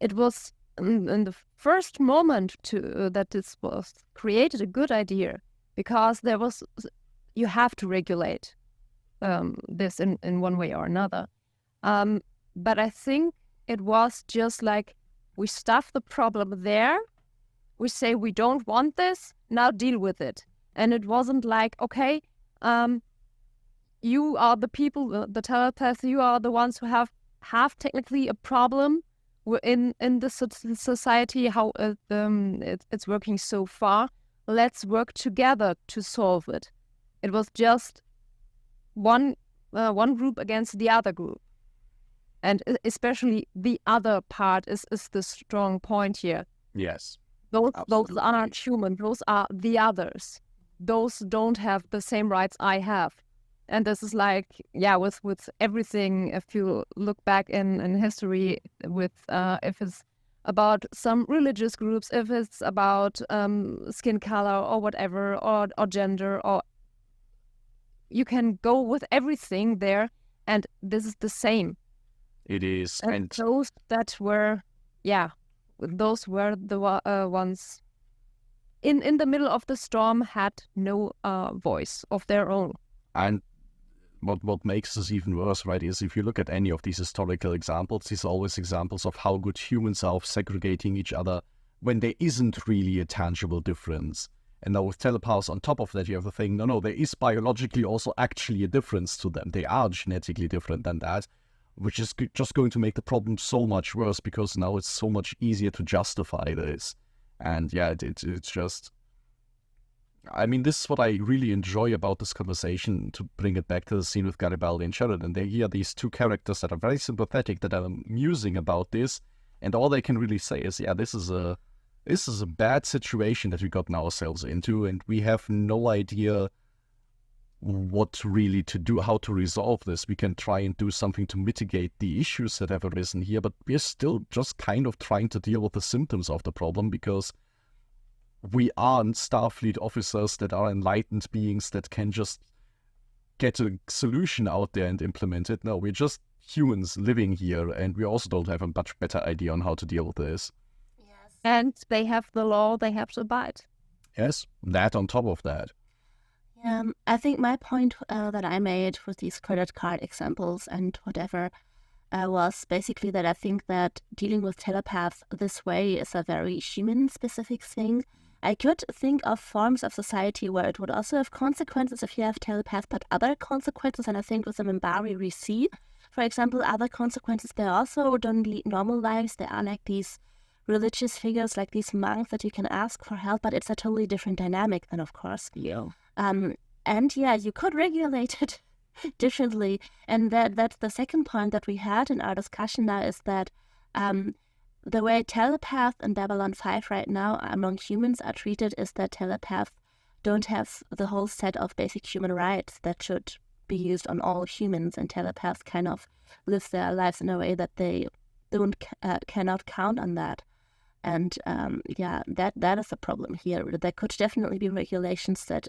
it was in the first moment that this was created a good idea, because you have to regulate this in one way or another. But I think it was just like we stuff the problem there. We say we don't want this, now deal with it. And it wasn't like, okay, you are the people, the telepaths, you are the ones who have technically a problem in the society, how it's working so far. Let's work together to solve it. It was just one group against the other group. And especially the other part is the strong point here. Yes. Those Absolutely. aren't human. Those are the others. Those don't have the same rights I have. And this is like, yeah, with everything, if you look back in history with, if it's about some religious groups, if it's about skin color or whatever, or gender, or you can go with everything there, and this is the same. It is. And those that were, those were the ones in the middle of the storm had no voice of their own. And what makes this even worse, right, is if you look at any of these historical examples, these are always examples of how good humans are of segregating each other when there isn't really a tangible difference. And now with telepaths on top of that, you have the thing, no, there is biologically also actually a difference to them. They are genetically different than that, which is just going to make the problem so much worse because now it's so much easier to justify this. And yeah, it's just... I mean, this is what I really enjoy about this conversation, to bring it back to the scene with Garibaldi and Sheridan. They hear these two characters that are very sympathetic, that are musing about this, and all they can really say is, yeah, this is a bad situation that we gotten ourselves into, and we have no idea what really to do, how to resolve this. We can try and do something to mitigate the issues that have arisen here, but we're still just kind of trying to deal with the symptoms of the problem, because we aren't Starfleet officers that are enlightened beings that can just get a solution out there and implement it. No, we're just humans living here, and we also don't have a much better idea on how to deal with this. Yes. And they have the law they have to abide. Yes, that on top of that. I think my point that I made with these credit card examples and whatever was basically that I think that dealing with telepaths this way is a very human-specific thing. I could think of forms of society where it would also have consequences if you have telepaths, but other consequences, and I think with the Minbari we see, for example, other consequences, they also don't lead normal lives. They are like these religious figures, like these monks that you can ask for help, but it's a totally different dynamic then, of course. Yeah. And yeah, you could regulate it differently. And that's the second point that we had in our discussion now, is that the way telepaths in Babylon 5 right now among humans are treated is that telepaths don't have the whole set of basic human rights that should be used on all humans, and telepaths kind of live their lives in a way that they cannot count on that. And that is a problem here. There could definitely be regulations that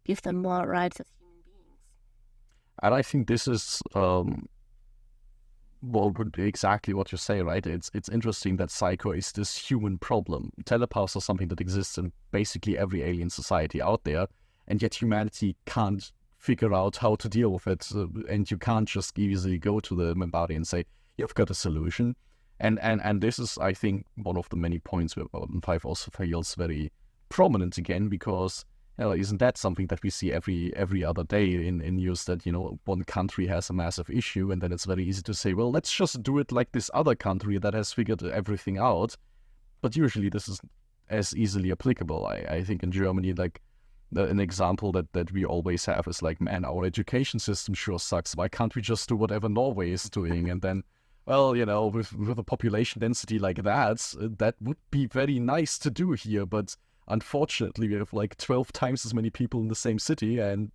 give them more rights as human beings. And I think this is exactly what you say, right? It's interesting that Psycho is this human problem. Telepaths are something that exists in basically every alien society out there, and yet humanity can't figure out how to deal with it. And you can't just easily go to the Minbari and say, you've got a solution. And this is, I think, one of the many points where Babylon 5 also feels very prominent again, because isn't that something that we see every other day in news, that, one country has a massive issue, and then it's very easy to say, well, let's just do it like this other country that has figured everything out. But usually this is as easily applicable. I think in Germany, like, an example that we always have is like, man, our education system sure sucks. Why can't we just do whatever Norway is doing? And then, well, with a population density like that would be very nice to do here, but unfortunately, we have like 12 times as many people in the same city, and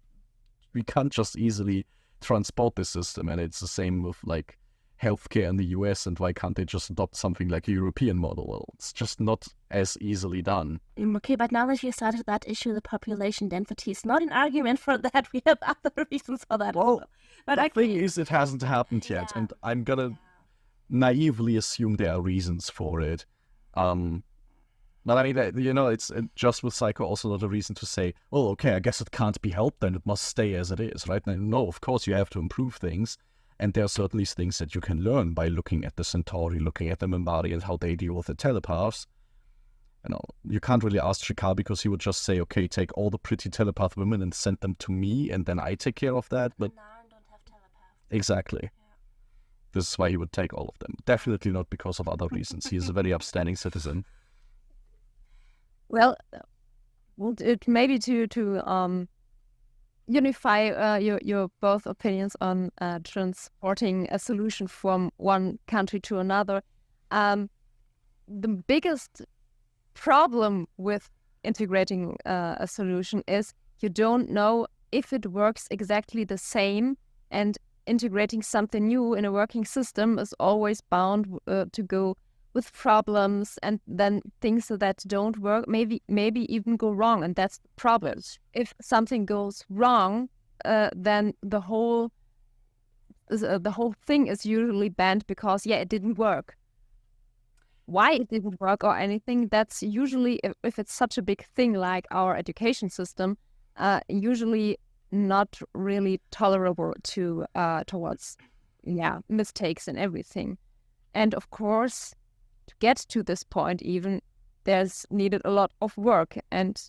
we can't just easily transport this system. And it's the same with like healthcare in the US, and why can't they just adopt something like a European model? Well, it's just not as easily done. Okay, but now that you started that issue, the population density is not an argument for that. We have other reasons for that. Well, but the thing is, it hasn't happened yet, and I'm gonna naively assume there are reasons for it. But I mean, it's just with Psycho also not a reason to say, oh, okay, I guess it can't be helped, then it must stay as it is, right? No, of course you have to improve things. And there are certainly things that you can learn by looking at the Centauri, looking at the Minbari and how they deal with the telepaths. You can't really ask Shikar because he would just say, okay, take all the pretty telepath women and send them to me, and then I take care of that. But Narn don't have telepaths. Exactly. Yeah. This is why he would take all of them. Definitely not because of other reasons. He is a very upstanding citizen. Well, it maybe to unify your both opinions on transporting a solution from one country to another. The biggest problem with integrating a solution is you don't know if it works exactly the same, and integrating something new in a working system is always bound to go with problems, and then things that don't work maybe even go wrong, and that's the problem. If something goes wrong, then the whole thing is usually banned because it didn't work. Why it didn't work or anything, that's usually, if it's such a big thing like our education system, usually not really tolerable towards mistakes and everything. And of course, to get to this point even, there's needed a lot of work, and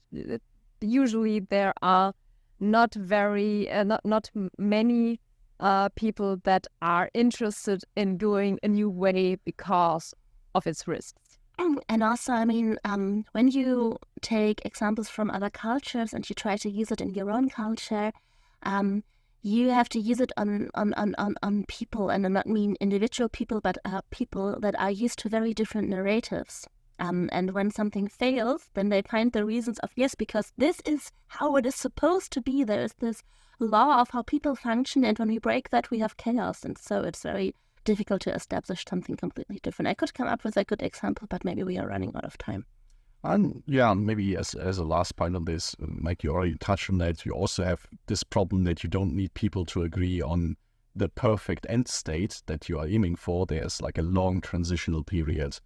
usually there are not many people that are interested in going a new way because of its risks. And also, I mean, when you take examples from other cultures and you try to use it in your own culture, you have to use it on people, and I not mean individual people, but people that are used to very different narratives. And when something fails, then they find the reasons of, yes, because this is how it is supposed to be. There is this law of how people function, and when we break that, we have chaos. And so it's very difficult to establish something completely different. I could come up with a good example, but maybe we are running out of time. Maybe as a last point on this, Mike, you already touched on that. You also have this problem that you don't need people to agree on the perfect end state that you are aiming for. There's like a long transitional period.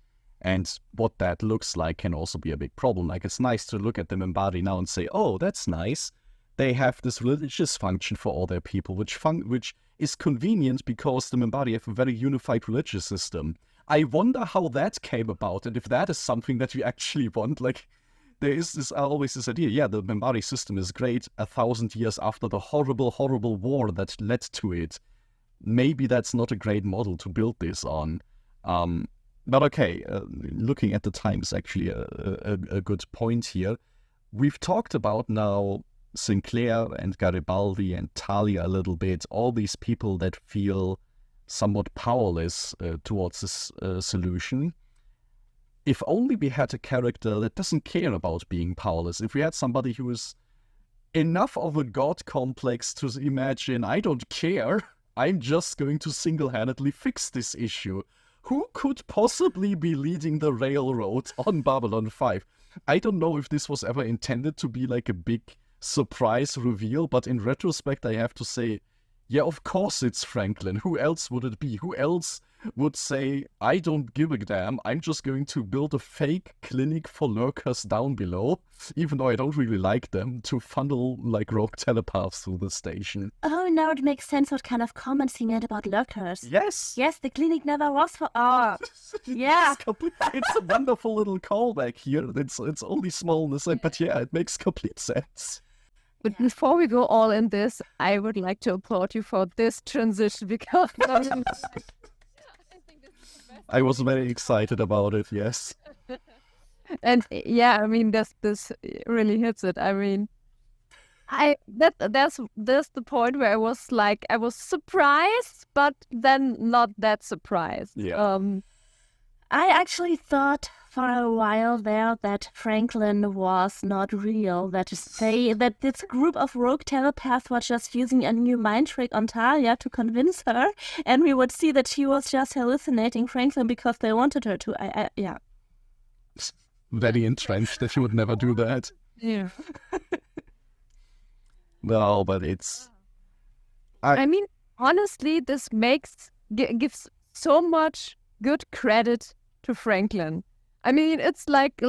And what that looks like can also be a big problem. Like, it's nice to look at them embodied now and say, oh, that's nice. They have this religious function for all their people, which is convenient because the Minbari have a very unified religious system. I wonder how that came about, and if that is something that we actually want. Like, there is always this idea, the Minbari system is great 1,000 years after the horrible, horrible war that led to it. Maybe that's not a great model to build this on. But okay, looking at the time is actually a good point here. We've talked about now Sinclair and Garibaldi and Talia a little bit, all these people that feel somewhat powerless towards this solution. If only we had a character that doesn't care about being powerless. If we had somebody who is enough of a god complex to imagine, I don't care, I'm just going to single-handedly fix this issue. Who could possibly be leading the railroad on Babylon 5? I don't know if this was ever intended to be like a big surprise reveal, but in retrospect I have to say, yeah, of course it's Franklin. Who else would it be? Who else would say, I don't give a damn, I'm just going to build a fake clinic for lurkers down below, even though I don't really like them, to funnel like rogue telepaths through the station. Oh, now it makes sense what kind of comments he made about lurkers. Yes! Yes, the clinic never was for... Oh, yeah. It's a wonderful little callback here. It's only small in the set, but yeah, it makes complete sense. But before we go all in this, I would like to applaud you for this transition, because I was very excited about it, yes. And yeah, I mean, this really hits it. I mean, that's the point where I was surprised, but then not that surprised. Yeah. I actually thought for a while there that Franklin was not real. That is to say, that this group of rogue telepaths was just using a new mind trick on Talia to convince her, and we would see that she was just hallucinating Franklin because they wanted her to. Yeah. Very entrenched that she would never do that. Yeah. No, but it's... I mean, honestly, this gives so much good credit to Franklin. I mean, it's like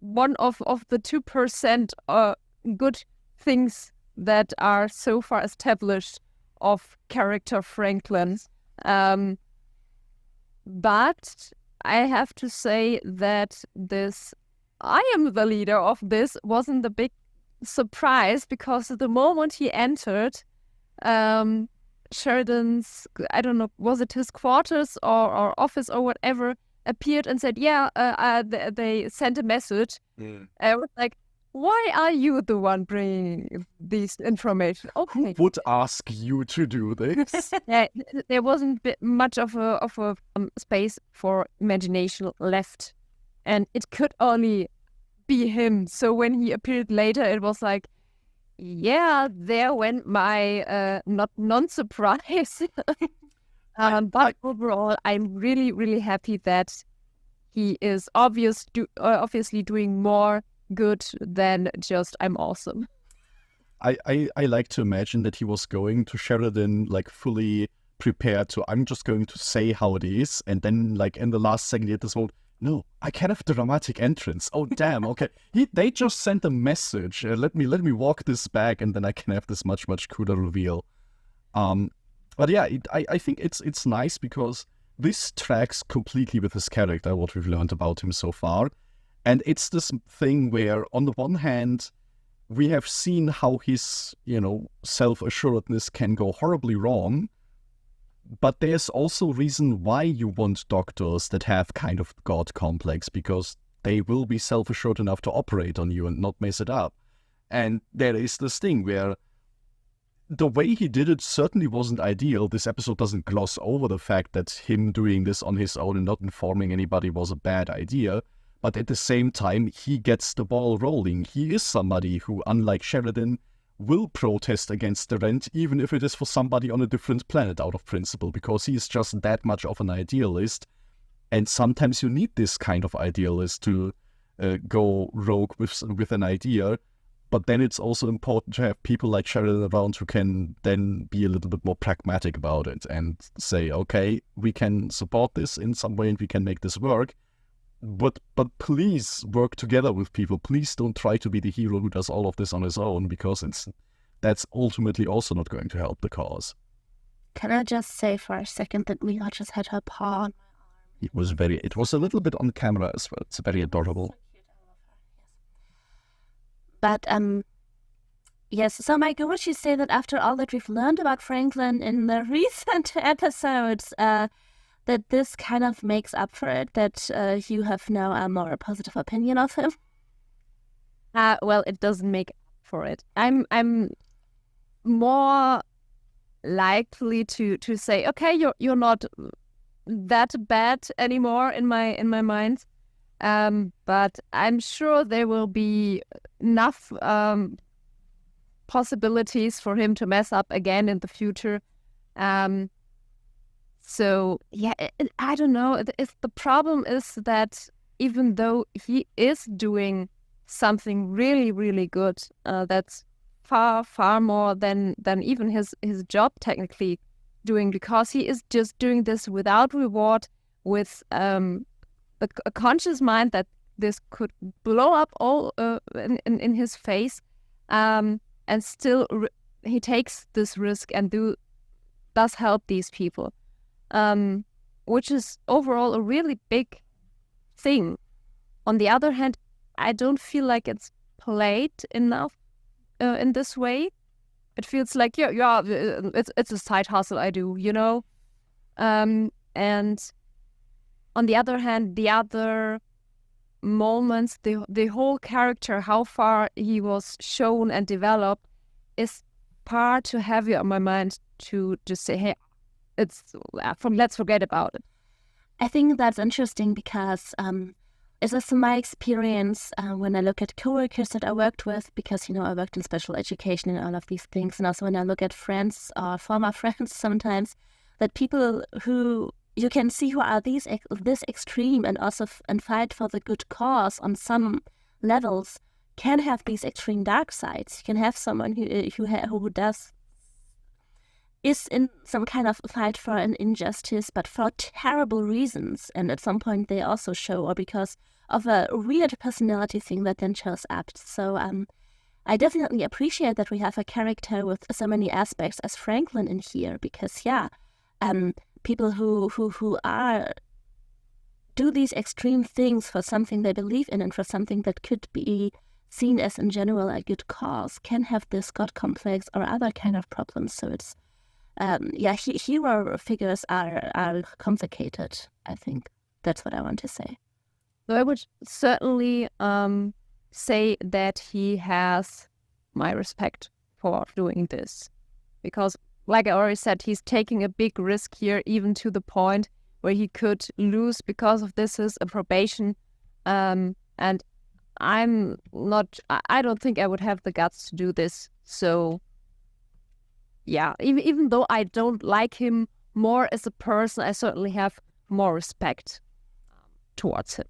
one of the 2% good things that are so far established of character Franklin. But I have to say that this I am the leader of this wasn't a big surprise, because the moment he entered Sheridan's, I don't know, was it his quarters or office or whatever, appeared and said, they sent a message. I was like, why are you the one bringing this information? Okay. Who would ask you to do this? There wasn't much of a space for imagination left, and it could only be him. So when he appeared later, it was like, yeah, there went my non-surprise. But overall, I'm really, really happy that he is obviously doing more good than just I'm awesome. I like to imagine that he was going to Sheridan like fully prepared to, I'm just going to say how it is, and then like in the last second he had this whole, no, I can have dramatic entrance. Oh damn, okay. They just sent a message. Let me walk this back, and then I can have this much cooler reveal. But yeah, I think it's nice because this tracks completely with his character, what we've learned about him so far. And it's this thing where, on the one hand, we have seen how his, self-assuredness can go horribly wrong. But there's also reason why you want doctors that have kind of God complex, because they will be self-assured enough to operate on you and not mess it up. And there is this thing where the way he did it certainly wasn't ideal. This episode doesn't gloss over the fact that him doing this on his own and not informing anybody was a bad idea. But at the same time, he gets the ball rolling. He is somebody who, unlike Sheridan, will protest against the rent, even if it is for somebody on a different planet out of principle, because he is just that much of an idealist. And sometimes you need this kind of idealist to go rogue with an idea. But then it's also important to have people like Sheridan around who can then be a little bit more pragmatic about it and say, okay, we can support this in some way and we can make this work. But please work together with people. Please don't try to be the hero who does all of this on his own, because that's ultimately also not going to help the cause. Can I just say for a second that Layla just had her paw on my arm? It was a little bit on camera as well. It's very adorable. But yes. So Meike, would you say that after all that we've learned about Franklin in the recent episodes, that this kind of makes up for it, that you have now a more positive opinion of him? Well, it doesn't make up for it. I'm more likely to say, okay, you're not that bad anymore in my mind. But I'm sure there will be enough possibilities for him to mess up again in the future. So, yeah, I don't know. The problem is that even though he is doing something really, really good, that's far, far more than even his job technically doing, because he is just doing this without reward, with a conscious mind that this could blow up all in his face, and still he takes this risk and does help these people. Which is overall a really big thing. On the other hand, I don't feel like it's played enough in this way. It feels like, it's a side hustle I do, and on the other hand, the other moments, the whole character, how far he was shown and developed, is far too heavy on my mind to just say, hey, let's forget about it. I think that's interesting because it's also my experience when I look at coworkers that I worked with, because, I worked in special education and all of these things. And also when I look at friends or former friends sometimes, that people who you can see who are this extreme and also and fight for the good cause on some levels can have these extreme dark sides. You can have someone who is in some kind of fight for an injustice, but for terrible reasons. And at some point they also show, or because a weird personality thing that then shows up. So I definitely appreciate that we have a character with so many aspects as Franklin in here, because people who are do these extreme things for something they believe in and for something that could be seen as in general a good cause can have this God complex or other kind of problems. So it's hero figures are complicated. I think that's what I want to say. So I would certainly say that he has my respect for doing this, because, like I already said, he's taking a big risk here, even to the point where he could lose because of this his probation. And I don't think I would have the guts to do this. So yeah, even though I don't like him more as a person, I certainly have more respect towards him.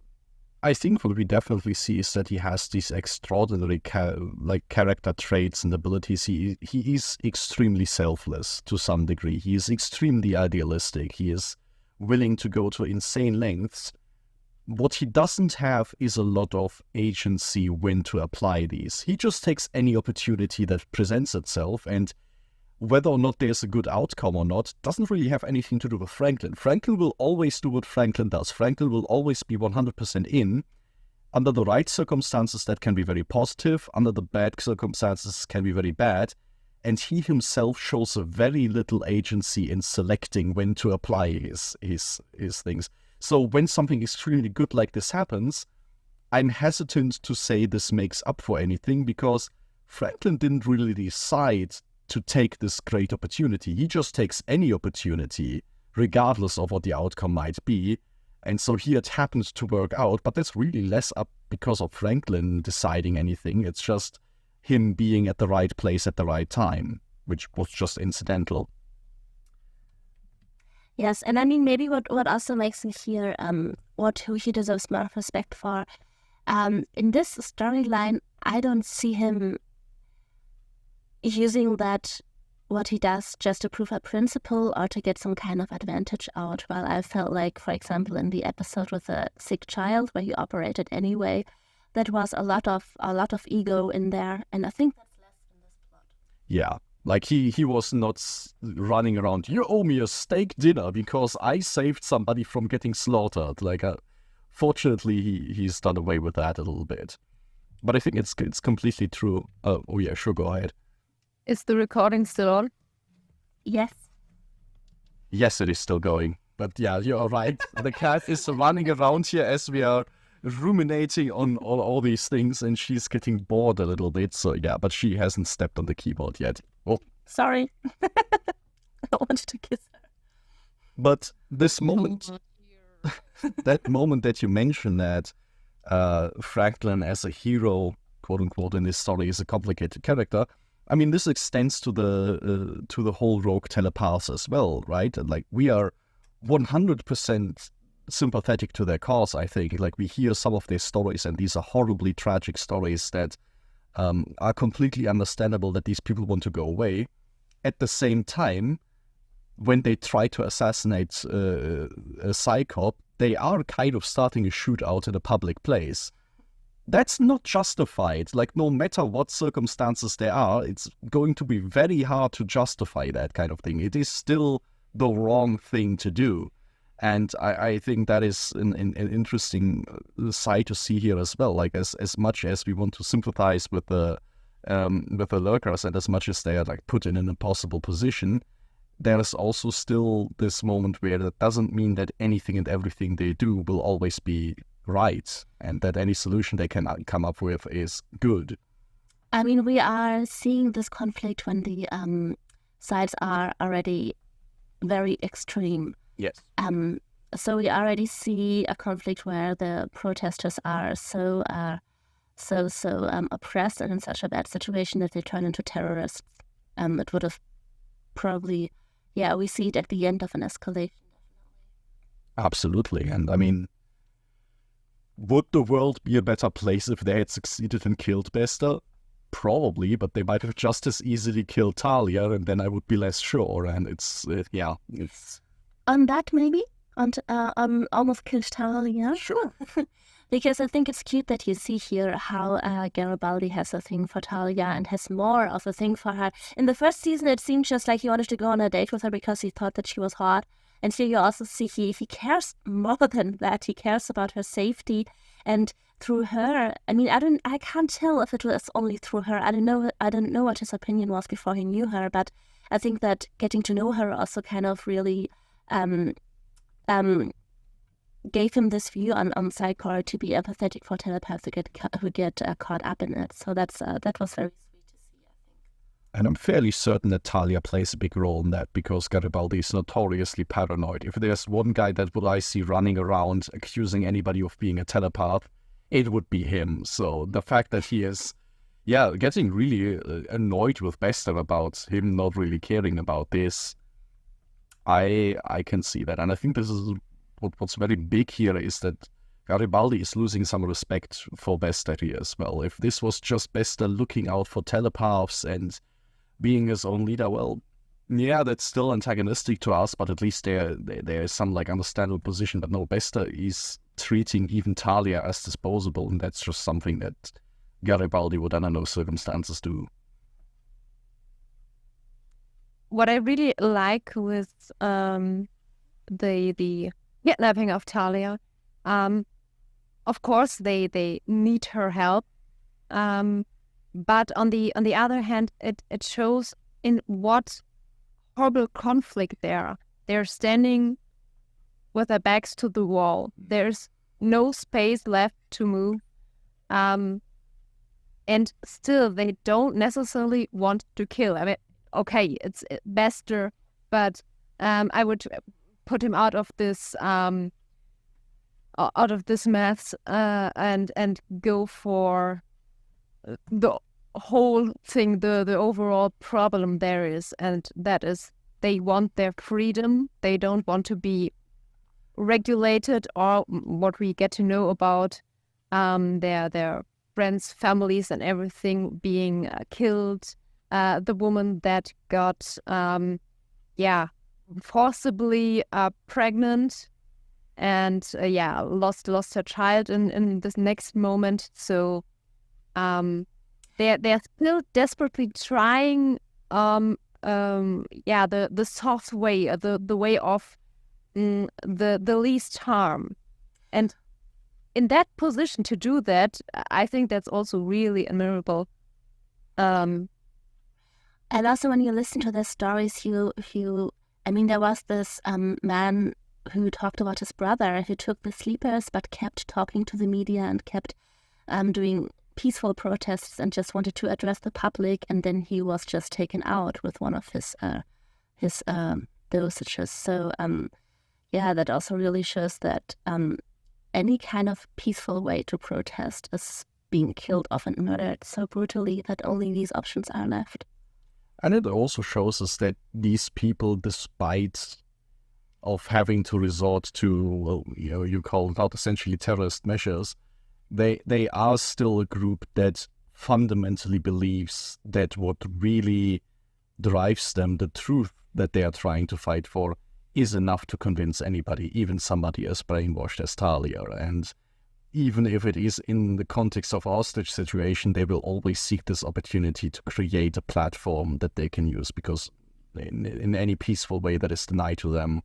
I think what we definitely see is that he has these extraordinary character traits and abilities. He is extremely selfless to some degree. He is extremely idealistic. He is willing to go to insane lengths. What he doesn't have is a lot of agency when to apply these. He just takes any opportunity that presents itself, and whether or not there's a good outcome or not doesn't really have anything to do with Franklin. Franklin will always do what Franklin does. Franklin will always be 100% in. Under the right circumstances, that can be very positive. Under the bad circumstances, can be very bad. And he himself shows a very little agency in selecting when to apply his things. So when something extremely good like this happens, I'm hesitant to say this makes up for anything, because Franklin didn't really decide to take this great opportunity. He just takes any opportunity, regardless of what the outcome might be. And so here it happens to work out, but that's really less up because of Franklin deciding anything. It's just him being at the right place at the right time, which was just incidental. Yes, and I mean, maybe what also makes me here, who he deserves more respect for, in this storyline, I don't see him using that, what he does, just to prove a principle or to get some kind of advantage out. While I felt like, for example, in the episode with the sick child, where he operated anyway, that was a lot of ego in there, and I think that's less in this plot. Yeah, like he was not running around, you owe me a steak dinner because I saved somebody from getting slaughtered. Like, fortunately, he's done away with that a little bit. But I think it's completely true. Oh yeah, sure, go ahead. Is the recording still on? Yes. Yes, it is still going. But yeah, you're right. The cat is running around here as we are ruminating on all these things, and she's getting bored a little bit. So yeah, but she hasn't stepped on the keyboard yet. Oh, sorry. I wanted to kiss her. But this moment, that moment that you mentioned, that Franklin as a hero, quote unquote, in this story is a complicated character. I mean, this extends to the whole rogue telepaths as well, right? And like, we are 100% sympathetic to their cause, I think. Like, we hear some of their stories, and these are horribly tragic stories that are completely understandable that these people want to go away. At the same time, when they try to assassinate a psychop, they are kind of starting a shootout in a public place. That's not justified. Like, no matter what circumstances there are, it's going to be very hard to justify that kind of thing. It is still the wrong thing to do. And I think that is an interesting side to see here as well. Like, as much as we want to sympathize with the lurkers, and as much as they are like put in an impossible position, there is also still this moment where that doesn't mean that anything and everything they do will always be right, and that any solution they can come up with is good. I mean, we are seeing this conflict when the sides are already very extreme. Yes. So we already see a conflict where the protesters are so oppressed and in such a bad situation that they turn into terrorists. It would have probably, we see it at the end of an escalation. Absolutely. And I mean, would the world be a better place if they had succeeded and killed Bester? Probably, but they might have just as easily killed Talia, and then I would be less sure. And it's. On that, maybe? On almost killed Talia? Sure. Because I think it's cute that you see here how Garibaldi has a thing for Talia and has more of a thing for her. In the first season, it seemed just like he wanted to go on a date with her because he thought that she was hot. And here you also see he cares more than that. He cares about her safety. And through her, I mean, I can't tell if it was only through her. I don't know what his opinion was before he knew her. But I think that getting to know her also kind of really gave him this view on Psychor to be empathetic for telepaths who get caught up in it. So that was very sweet to see, I think. And I'm fairly certain that Talia plays a big role in that, because Garibaldi is notoriously paranoid. If there's one guy that I see running around accusing anybody of being a telepath, it would be him. So the fact that he is, getting really annoyed with Bester about him not really caring about this, I can see that. And I think this is what's very big here, is that Garibaldi is losing some respect for Bester here as well. If this was just Bester looking out for telepaths and being his own leader, well, yeah, that's still antagonistic to us, but at least there is some like understandable position. But no, Bester is treating even Talia as disposable, and that's just something that Garibaldi would under no circumstances do. What I really like with the kidnapping of Talia, of course they need her help, but on the other hand, it shows in what horrible conflict they're standing with their backs to the wall. There's no space left to move, and still they don't necessarily want to kill. I mean, okay, it's Bester, but I would put him out of this mess and go for the whole thing, the overall problem there is, and that is they want their freedom. They don't want to be regulated, or what we get to know about their friends, families, and everything being killed. The woman that got forcibly pregnant and lost her child in this next moment. So they're still desperately trying the soft way, the way of the least harm. And in that position to do that, I think that's also really admirable. And also when you listen to their stories, there was this man who talked about his brother who took the sleepers but kept talking to the media and kept doing peaceful protests and just wanted to address the public, and then he was just taken out with one of his dosages. So that also really shows that any kind of peaceful way to protest is being killed off and murdered so brutally that only these options are left. And it also shows us that these people, despite of having to resort to, you call it out essentially terrorist measures, they are still a group that fundamentally believes that what really drives them, the truth that they are trying to fight for, is enough to convince anybody, even somebody as brainwashed as Talia. And even if it is in the context of a hostage situation, they will always seek this opportunity to create a platform that they can use, because in any peaceful way that is denied to them.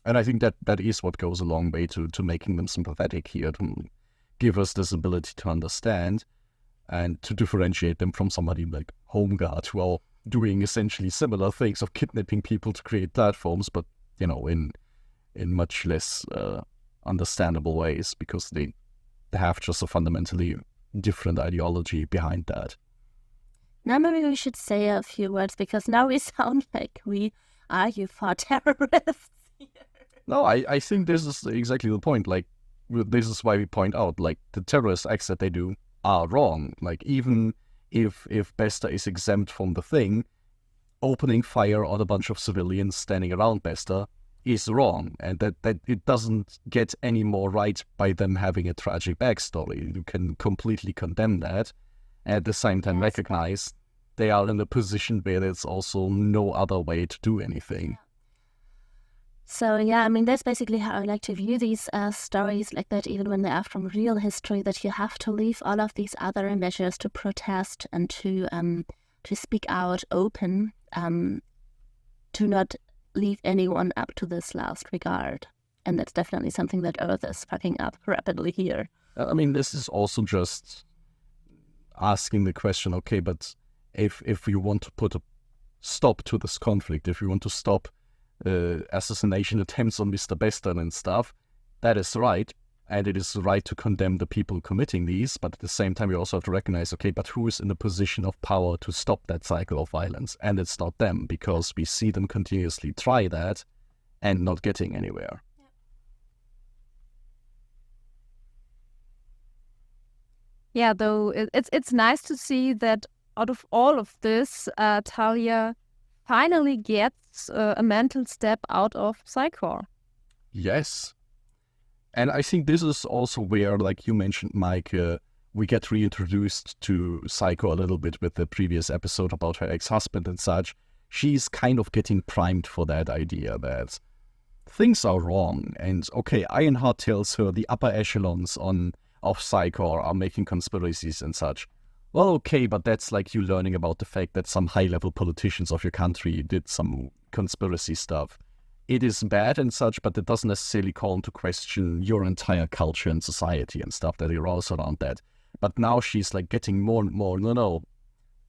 And I think that is what goes a long way to making them sympathetic here, to give us this ability to understand and to differentiate them from somebody like Home Guard, who are doing essentially similar things of kidnapping people to create platforms, but in much less understandable ways, because they have just a fundamentally different ideology behind that. Now maybe we should say a few words, because now we sound like we argue for terrorists. No, I think this is exactly the point. Like, this is why we point out, like, the terrorist acts that they do are wrong. Like, even if Bester is exempt from the thing, opening fire on a bunch of civilians standing around Bester is wrong, and that it doesn't get any more right by them having a tragic backstory. You can completely condemn that, and at the same time recognize they are in a position where there's also no other way to do anything. So yeah, I mean, that's basically how I like to view these stories like that, even when they are from real history, that you have to leave all of these other measures to protest and to speak out open, to not leave anyone up to this last regard. And that's definitely something that Earth is fucking up rapidly here. I mean, this is also just asking the question, okay, but if you want to put a stop to this conflict, if you want to stop assassination attempts on Mr. Bester and stuff, that is right. And it is right to condemn the people committing these, but at the same time, you also have to recognize, okay, but who is in a position of power to stop that cycle of violence? And it's not them, because we see them continuously try that and not getting anywhere. Yeah, though it's nice to see that out of all of this, Talia finally gets a mental step out of Psychor. Yes. And I think this is also where, like you mentioned, Mike, we get reintroduced to Psycho a little bit with the previous episode about her ex-husband and such. She's kind of getting primed for that idea that things are wrong. And okay, Ironheart tells her the upper echelons of Psycho are making conspiracies and such. Well, okay, but that's like you learning about the fact that some high-level politicians of your country did some conspiracy stuff. It is bad and such, but it doesn't necessarily call into question your entire culture and society and stuff that revolves around that. But now she's like getting more and more, no,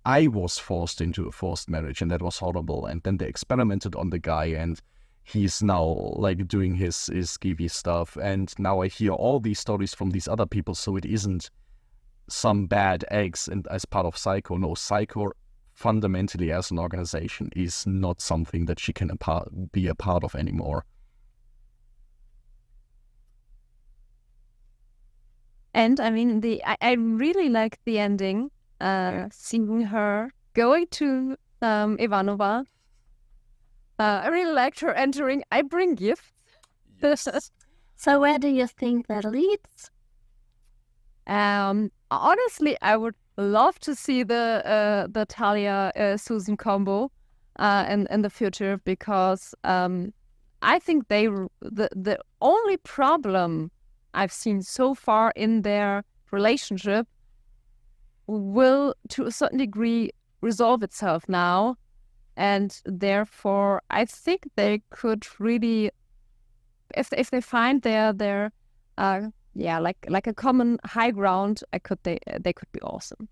I was forced into a forced marriage and that was horrible. And then they experimented on the guy and he's now like doing his skeevy stuff. And now I hear all these stories from these other people, so it isn't some bad eggs and as part of Psycho. No, Psycho fundamentally as an organization is not something that she can be a part of anymore. And I mean, I really like the ending, seeing her going to Ivanova. I really liked her entering, I bring gifts. Yes. So where do you think that leads? Honestly, I would love to see the Talia Susan combo in the future, because I think the only problem I've seen so far in their relationship will to a certain degree resolve itself now, and therefore I think they could really, if they find their like a common high ground, they could be awesome.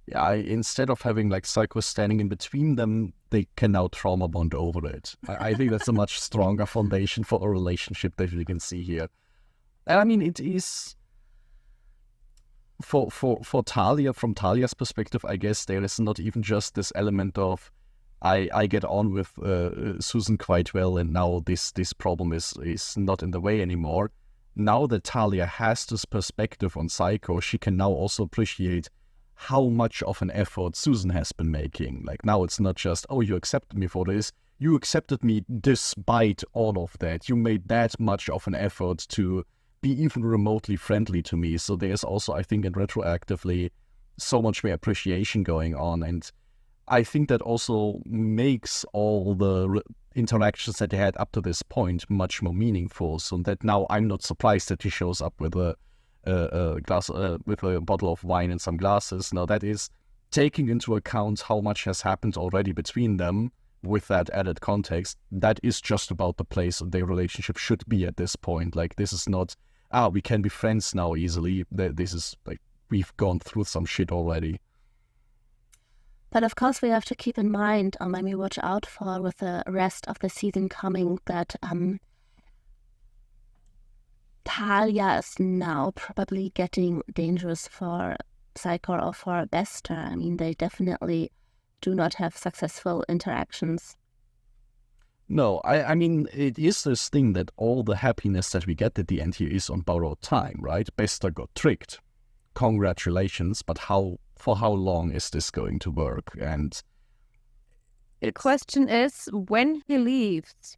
Yeah, instead of having like Psycho standing in between them, they can now trauma bond over it. I think that's a much stronger foundation for a relationship that we can see here. And I mean, it is for Talia, from Talia's perspective, I guess there is not even just this element of I get on with Susan quite well, and now this problem is not in the way anymore. Now that Talia has this perspective on Psycho, she can now also appreciate how much of an effort Susan has been making. Like now it's not just, oh, you accepted me for this. You accepted me despite all of that. You made that much of an effort to be even remotely friendly to me. So there's also, I think, in retroactively, so much more appreciation going on. And I think that also makes all the interactions that they had up to this point much more meaningful. So that now I'm not surprised that he shows up with a glass, with a bottle of wine and some glasses. Now that is taking into account how much has happened already between them. With that added context, that is just about the place their relationship should be at this point. Like this is not, we can be friends now easily. This is like we've gone through some shit already. But of course, we have to keep in mind, or maybe watch out for with the rest of the season coming, that Talia is now probably getting dangerous for Psycho or for Bester. I mean, they definitely do not have successful interactions. No, I mean, it is this thing that all the happiness that we get at the end here is on borrowed time, right? Bester got tricked. Congratulations, but for how long is this going to work? And the question is, when he leaves,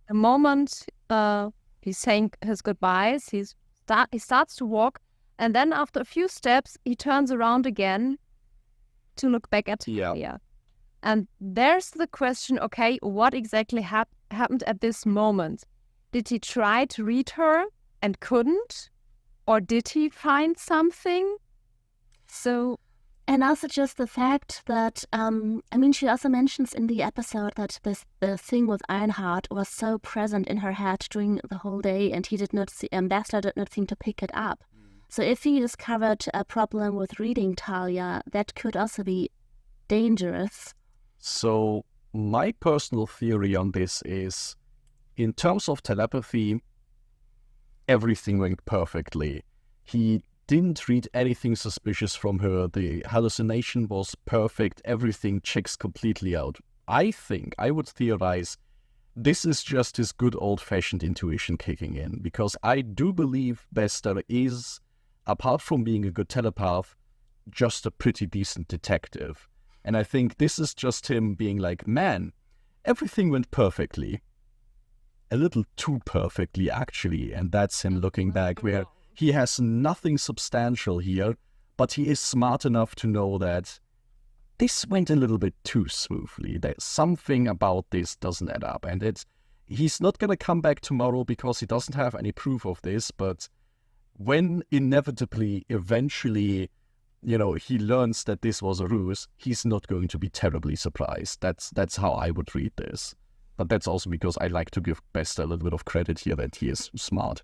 the moment he's saying his goodbyes, he starts to walk, and then after a few steps, he turns around again to look back at Talia. And there's the question, okay, what exactly happened at this moment? Did he try to read her and couldn't? Or did he find something? So... And also just the fact that, she also mentions in the episode that the thing with Ironheart was so present in her head during the whole day, and he did not see, Bester did not seem to pick it up. So if he discovered a problem with reading Talia, that could also be dangerous. So my personal theory on this is, in terms of telepathy, everything went perfectly. He didn't read anything suspicious from her. The hallucination was perfect. Everything checks completely out. I think, I would theorize, this is just his good old-fashioned intuition kicking in, because I do believe Bester is, apart from being a good telepath, just a pretty decent detective. And I think this is just him being like, man, everything went perfectly. A little too perfectly, actually. And that's him looking back where he has nothing substantial here, but he is smart enough to know that this went a little bit too smoothly. There's something about this doesn't add up. And he's not going to come back tomorrow because he doesn't have any proof of this. But when inevitably, eventually, he learns that this was a ruse, he's not going to be terribly surprised. That's how I would read this. But that's also because I like to give Bester a little bit of credit here that he is smart.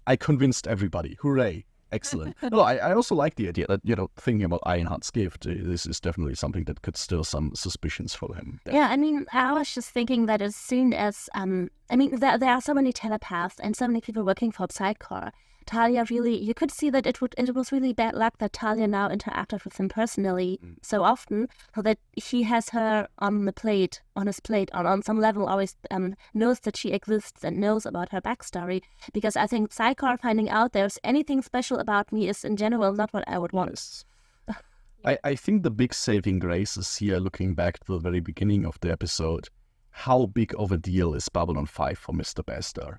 I convinced everybody. Hooray. Excellent. No, I also like the idea that, thinking about Ironheart's gift, this is definitely something that could stir some suspicions for him. Yeah, I was just thinking that as soon as, there are so many telepaths and so many people working for Psychor. Talia really, you could see that it was really bad luck that Talia now interacted with him personally so often, so that he has her on his plate, on some level always knows that she exists and knows about her backstory, because I think Psychor finding out there's anything special about me is in general not what I would want. I think the big saving grace is here, looking back to the very beginning of the episode, how big of a deal is Babylon 5 for Mr. Bester?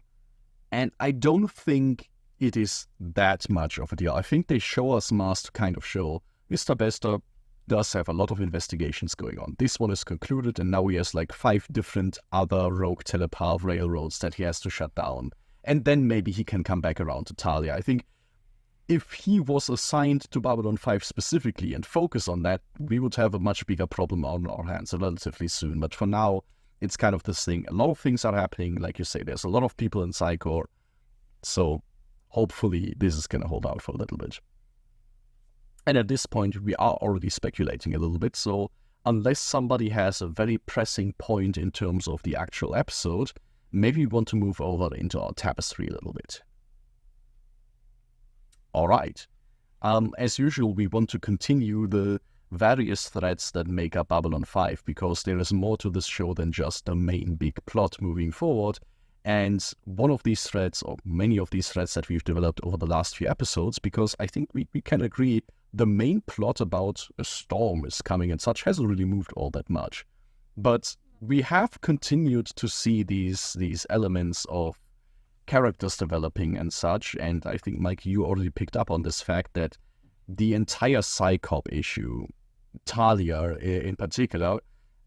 And I don't think it is that much of a deal. I think they show us masks to kind of show Mr. Bester does have a lot of investigations going on. This one is concluded, and now he has like 5 different other rogue telepath railroads that he has to shut down. And then maybe he can come back around to Talia. I think if he was assigned to Babylon 5 specifically and focus on that, we would have a much bigger problem on our hands relatively soon. But for now, it's kind of this thing. A lot of things are happening. Like you say, there's a lot of people in Psychor. So hopefully this is going to hold out for a little bit. And at this point, we are already speculating a little bit. So unless somebody has a very pressing point in terms of the actual episode, maybe we want to move over into our tapestry a little bit. All right. As usual, we want to continue the various threads that make up Babylon 5, because there is more to this show than just the main big plot moving forward. And one of these threads, or many of these threads that we've developed over the last few episodes, because I think we can agree the main plot about a storm is coming and such hasn't really moved all that much. But we have continued to see these elements of characters developing and such, and I think, Mike, you already picked up on this fact that the entire Psycop issue, Talia in particular,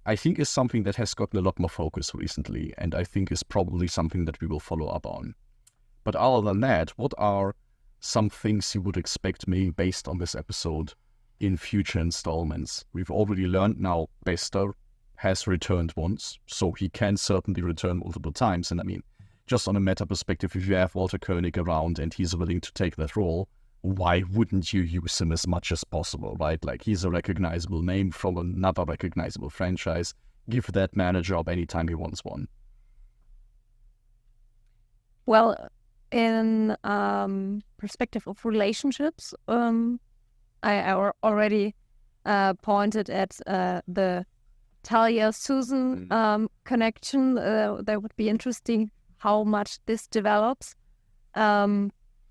I think is something that has gotten a lot more focus recently, and I think is probably something that we will follow up on. But other than that, what are some things you would expect me based on this episode in future installments? We've already learned now Bester has returned once, so he can certainly return multiple times, and I mean, just on a meta perspective, if you have Walter Koenig around and he's willing to take that role, why wouldn't you use him as much as possible, right? Like, he's a recognizable name from another recognizable franchise. Give that man a job anytime he wants one. Well, in perspective of relationships, I already pointed at the Talia-Susan connection. That would be interesting how much this develops.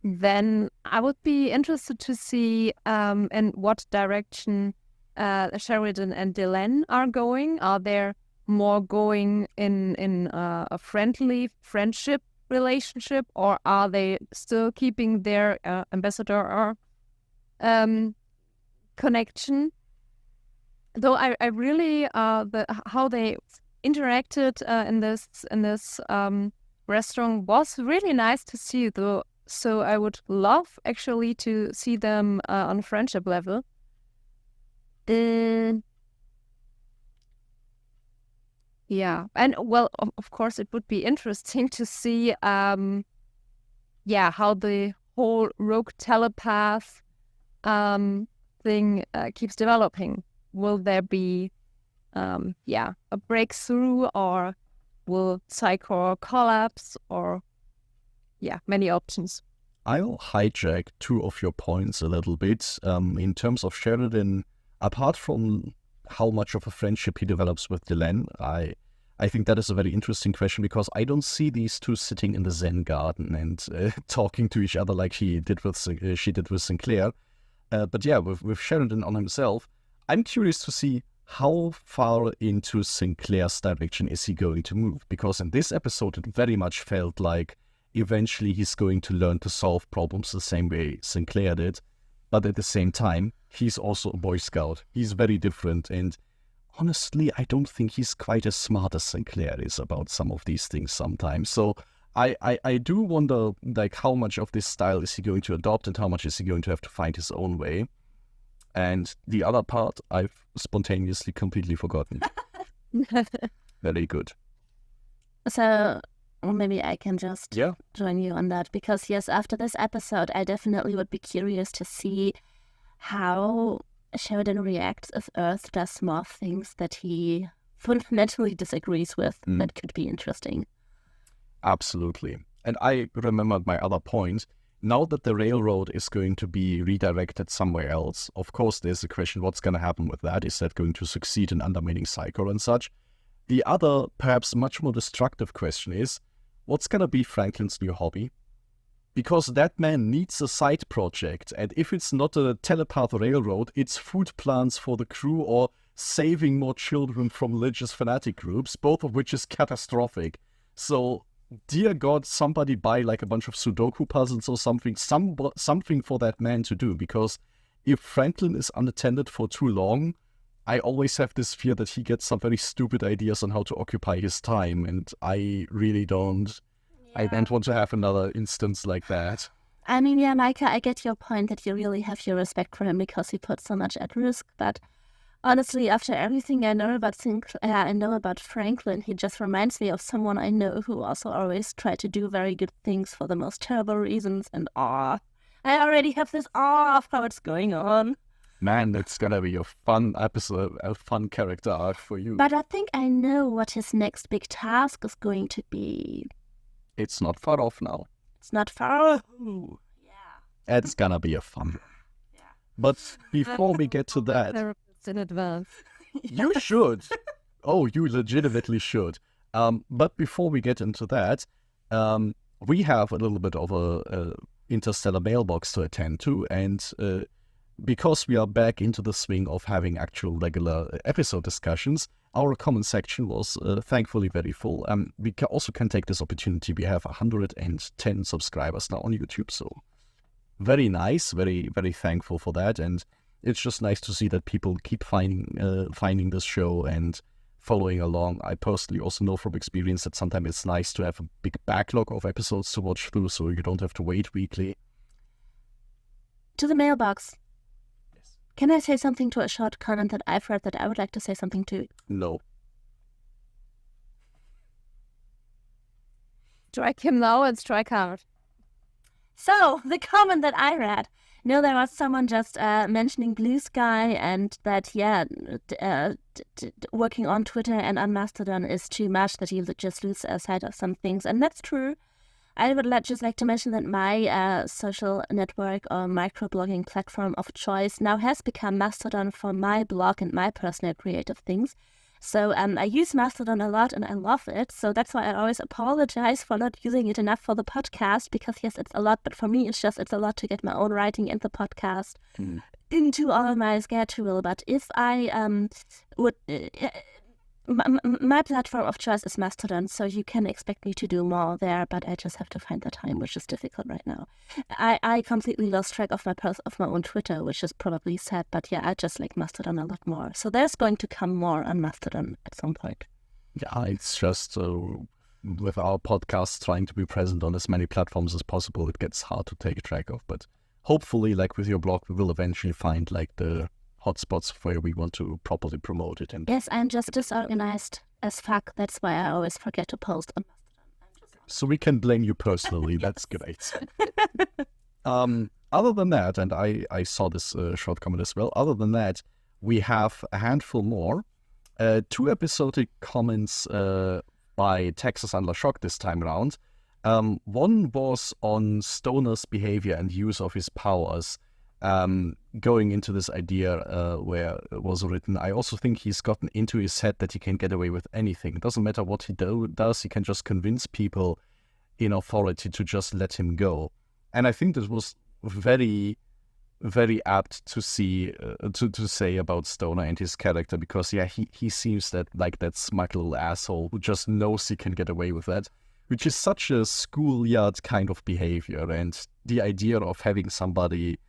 Then I would be interested to see in what direction Sheridan and Delenn are going. Are they more going in a friendly friendship relationship, or are they still keeping their ambassador connection. Though I really how they interacted in this restaurant was really nice to see, though. So I would love actually to see them on friendship level. Yeah, and well, of course, it would be interesting to see, how the whole rogue telepath thing keeps developing. Will there be, a breakthrough, or will Psycho collapse, or many options. I'll hijack two of your points a little bit. In terms of Sheridan, apart from how much of a friendship he develops with Dylan, I think that is a very interesting question, because I don't see these two sitting in the Zen garden and talking to each other like she did with Sinclair. But yeah, with Sheridan on himself, I'm curious to see how far into Sinclair's direction is he going to move, because in this episode it very much felt like eventually he's going to learn to solve problems the same way Sinclair did. But at the same time, he's also a Boy Scout. He's very different, and honestly, I don't think he's quite as smart as Sinclair is about some of these things sometimes. So I do wonder, like, how much of this style is he going to adopt, and how much is he going to have to find his own way. And the other part, I've spontaneously completely forgotten. Very good. So maybe I can just join you on that, because yes, after this episode, I definitely would be curious to see how Sheridan reacts if Earth does small things that he fundamentally disagrees with. That could be interesting. Absolutely. And I remembered my other point. Now that the railroad is going to be redirected somewhere else, of course, there's a question, what's going to happen with that? Is that going to succeed in undermining Psycho and such? The other, perhaps much more destructive question is, what's going to be Franklin's new hobby? Because that man needs a side project, and if it's not a telepath railroad, it's food plants for the crew or saving more children from religious fanatic groups, both of which is catastrophic. So, dear God, somebody buy like a bunch of Sudoku puzzles or something for that man to do, because if Franklin is unattended for too long, I always have this fear that he gets some very stupid ideas on how to occupy his time, and I really don't. I don't want to have another instance like that. I mean, Meike, I get your point that you really have your respect for him because he put so much at risk, but honestly, after everything I know about Franklin, he just reminds me of someone I know who also always tried to do very good things for the most terrible reasons, and I already have this of how it's going on. Man, that's gonna be a fun episode, a fun character arc for you. But I think I know what his next big task is going to be. It's not far off now. It's not far off. Yeah. It's gonna be a fun. Yeah. But before we get to that, therapists in advance. You should. Oh, you legitimately should. But before we get into that, we have a little bit of a interstellar mailbox to attend to, and because we are back into the swing of having actual regular episode discussions, our comment section was thankfully very full. We also can take this opportunity. We have 110 subscribers now on YouTube, so very nice, very, very thankful for that. And it's just nice to see that people keep finding this show and following along. I personally also know from experience that sometimes it's nice to have a big backlog of episodes to watch through, so you don't have to wait weekly. To the mailbox. Can I say something to a short comment that I've read that I would like to say something to? No. Strike him now and strike hard. So, the comment that I read. There was someone just mentioning Blue Sky and that, working on Twitter and on Mastodon is too much, that you just lose sight of some things. And that's true. I would just like to mention that my social network or microblogging platform of choice now has become Mastodon for my blog and my personal creative things. So I use Mastodon a lot and I love it. So that's why I always apologize for not using it enough for the podcast, because yes, it's a lot, but for me it's a lot to get my own writing and the podcast into all my schedule. But if I would... My platform of choice is Mastodon, so you can expect me to do more there, but I just have to find the time, which is difficult right now. I completely lost track of my own Twitter, which is probably sad, but yeah, I just like Mastodon a lot more. So there's going to come more on Mastodon at some point. Yeah, it's just with our podcast trying to be present on as many platforms as possible, it gets hard to take track of. But hopefully, like with your blog, we will eventually find like the hotspots where we want to properly promote it. And yes, I'm just disorganized as fuck. That's why I always forget to post on Mastodon. So we can blame you personally. That's great. Other than that, and I saw this short comment as well. Other than that, we have a handful more. 2 episodic comments by Texas Under Shock this time around. One was on Stoner's behavior and use of his powers, going into this idea where it was written, I also think he's gotten into his head that he can get away with anything. It doesn't matter what he does, he can just convince people in authority to just let him go. And I think this was very, very apt to see, to say about Stoner and his character, because yeah, he seems that smug little asshole who just knows he can get away with that, which is such a schoolyard kind of behavior. And the idea of having somebody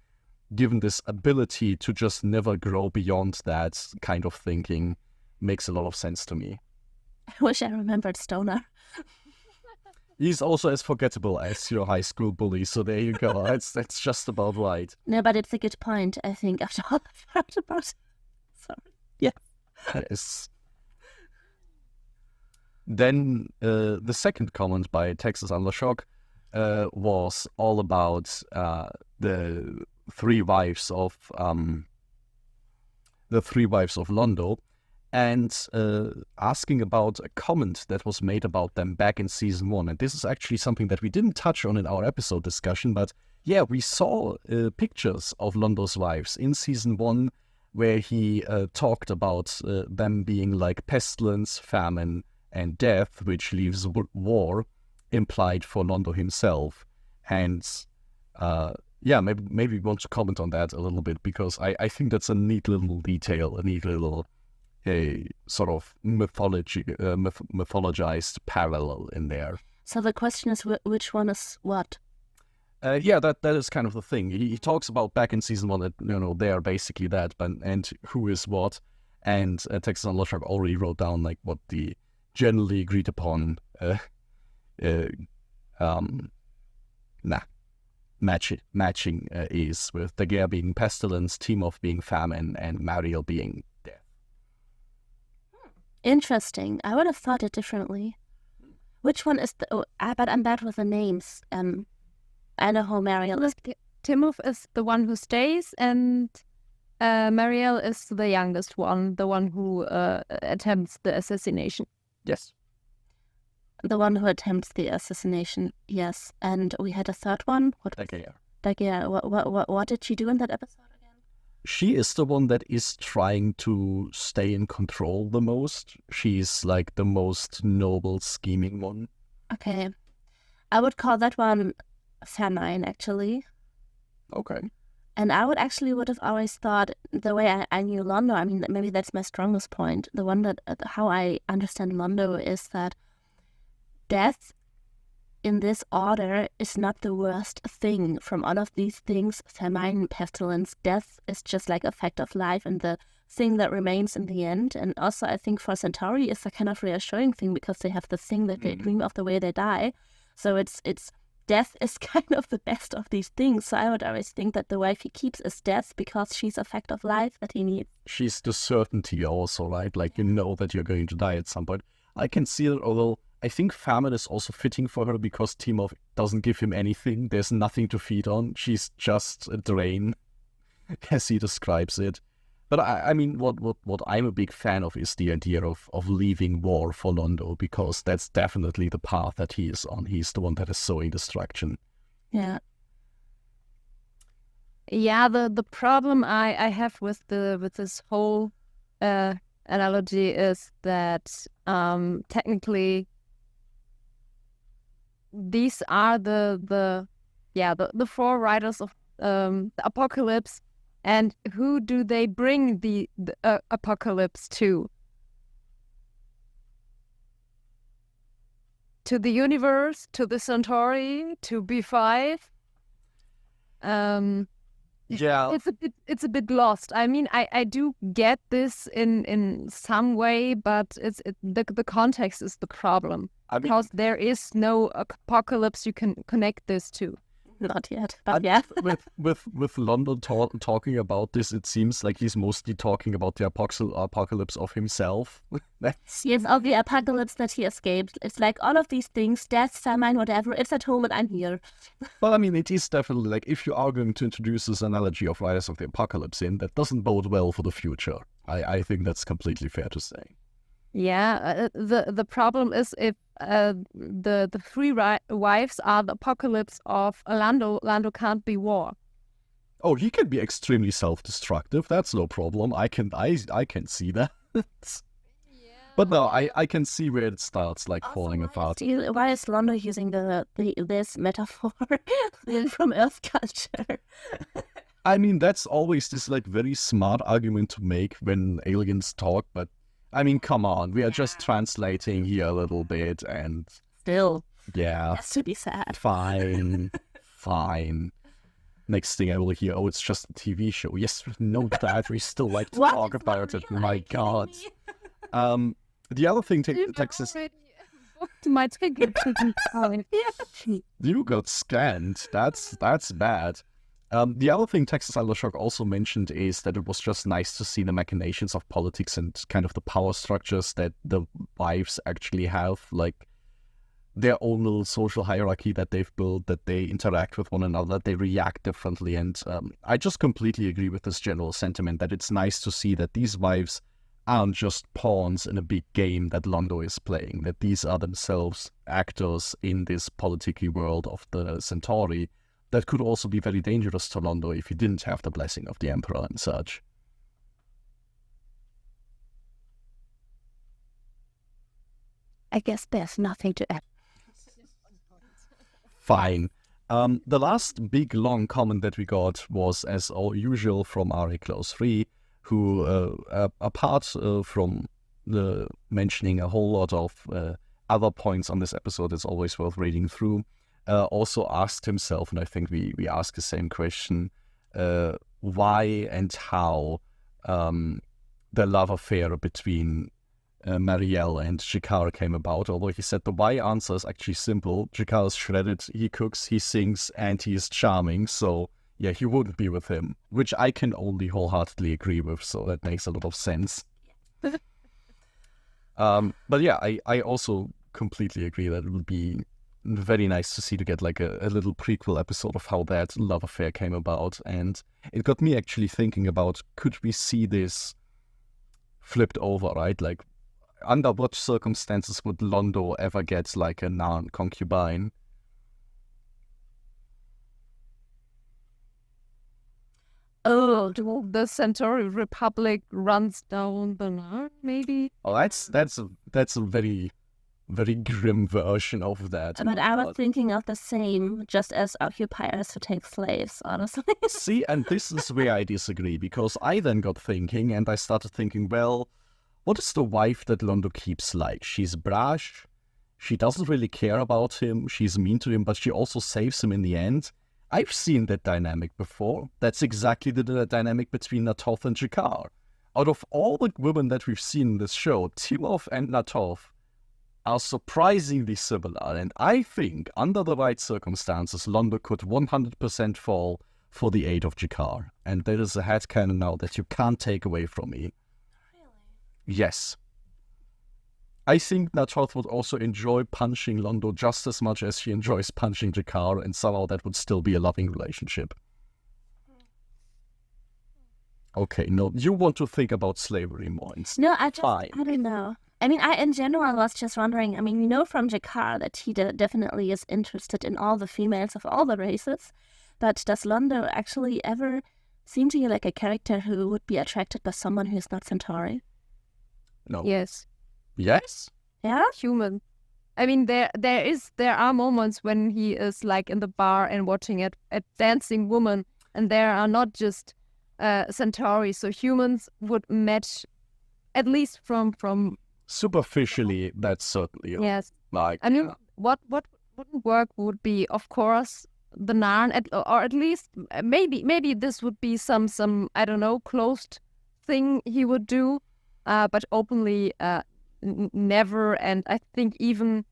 given this ability to just never grow beyond that kind of thinking makes a lot of sense to me. I wish I remembered Stoner. He's also as forgettable as your high school bully, so there you go. That's just about right. No, but it's a good point, I think, after all I've heard about it. Sorry. Yeah. Yes. Then the second comment by Texas Under Shock was all about the three wives of Londo, and asking about a comment that was made about them back in season 1. And this is actually something that we didn't touch on in our episode discussion, but yeah, we saw pictures of Londo's wives in season 1 where he talked about them being like pestilence, famine, and death, which leaves war implied for Londo himself. And yeah, maybe we want to comment on that a little bit, because I think that's a neat little detail, a neat little sort of mythologized parallel in there. So the question is, which one is what? Yeah, that is kind of the thing. He talks about back in season 1 that, they are basically that, and who is what. And Texas Under Shock already wrote down like what the generally agreed upon matching is, with Daguerre being pestilence, Timov being famine, and Mariel being death. Interesting. I would have thought it differently. Which one is the... Oh, but I'm bad with the names. I know who Mariel is. Timov is the one who stays, and Mariel is the youngest one, the one who attempts the assassination. Yes. The one who attempts the assassination, yes. And we had a third one. What? Daguerre. What did she do in that episode again? She is the one that is trying to stay in control the most. She's like the most noble, scheming one. Okay. I would call that one famine, actually. Okay. And I would have always thought, the way I knew Londo, I mean, maybe that's my strongest point. The one that, how I understand Londo is that death in this order is not the worst thing from all of these things. Famine, pestilence, death is just like a fact of life and the thing that remains in the end. And also I think for Centauri it's a kind of reassuring thing, because they have the thing that they dream of the way they die. So it's death is kind of the best of these things. So I would always think that the wife he keeps is death, because she's a fact of life that he needs. She's the certainty also, right? Like, you know that you're going to die at some point. I can see it, although I think famine is also fitting for her, because Timov doesn't give him anything. There's nothing to feed on. She's just a drain, as he describes it. But I mean, what I'm a big fan of is the idea of leaving war for Londo, because that's definitely the path that he is on. He's the one that is sowing destruction. Yeah. Yeah, the problem I have with this whole analogy is that technically these are the four riders of the apocalypse, and who do they bring the apocalypse to? to the universe, to the Centauri, to B5. Yeah. It's a bit lost. I mean, I do get this in some way, but the context is the problem. I mean, because there is no apocalypse you can connect this to. Not yet, but yeah. with London talking about this, it seems like he's mostly talking about the apocalypse of himself. Yes, of the apocalypse that he escaped. It's like all of these things, death, famine, whatever, it's at home and I'm here. But I mean, it is definitely like, if you are going to introduce this analogy of Rise of the Apocalypse in, that doesn't bode well for the future. I think that's completely fair to say. Yeah, the problem is if the three wives are the apocalypse of Lando can't be war. Oh, he can be extremely self-destructive. That's no problem. I can see that. But no, I can see where it starts like Also, falling apart. Why is Lando using this metaphor from Earth culture? I mean, that's always this like very smart argument to make when aliens talk, but I mean, come on, we are just translating here a little bit, and Still, yeah, has to be sad. fine. Next thing I will hear, oh, it's just a TV show. Yes, no, that we still like to What? talk It's not about it. real, My are you kidding God. me? The other thing, You've Texas, already booked my ticket to the you got scanned. That's bad. The other thing Texas Shock also mentioned is that it was just nice to see the machinations of politics and kind of the power structures that the wives actually have, like their own little social hierarchy that they've built, that they interact with one another, they react differently. And I just completely agree with this general sentiment that it's nice to see that these wives aren't just pawns in a big game that Londo is playing, that these are themselves actors in this political world of the Centauri that could also be very dangerous to Londo if he didn't have the blessing of the Emperor and such. I guess there's nothing to add. Fine. The last big long comment that we got was, as all usual, from Ari Close 3, who, apart from the mentioning a whole lot of other points on this episode, it's always worth reading through, also asked himself, and I think we ask the same question, why and how the love affair between Marielle and Jakar came about, although he said the why answer is actually simple. Jakar is shredded, he cooks, he sings, and he is charming, so yeah, he wouldn't be with him, which I can only wholeheartedly agree with, so that makes a lot of sense. But yeah, I also completely agree that it would be very nice to see to get like a little prequel episode of how that love affair came about. And it got me actually thinking about, could we see this flipped over, right? Like, under what circumstances would Londo ever get like a non-concubine? Oh, the Centauri Republic runs down the Nile, maybe? Oh, that's a very, very grim version of that. but I was thinking of the same, just as occupiers who take slaves, honestly. See, and this is where I disagree, because I then got thinking, and I started thinking, well, what is the wife that Londo keeps like? She's brash, she doesn't really care about him, she's mean to him, but she also saves him in the end. I've seen that dynamic before. That's exactly the dynamic between Natoth and Jakar. Out of all the women that we've seen in this show, Timov and Natoth are surprisingly similar, and I think, under the right circumstances, Londo could 100% fall for the aid of Jakar. And there is a headcanon now that you can't take away from me. Really? Yes. I think Natoth would also enjoy punching Londo just as much as she enjoys punching Jakar, and somehow that would still be a loving relationship. Okay, no, you want to think about slavery more instead. No, I Fine. don't know. I mean, in general was just wondering, I mean, we know from Jakar that he definitely is interested in all the females of all the races, but does Londo actually ever seem to you like a character who would be attracted by someone who is not Centauri? No. Yes. Yes? Yeah? Human. I mean, there are moments when he is like in the bar and watching a dancing woman, and there are not just Centauri, so humans would match, at least from Superficially, that's certainly yes. like. I mean, what wouldn't work would be, of course, the Narn, or at least maybe this would be some I don't know, closed thing he would do, but openly never. And I think even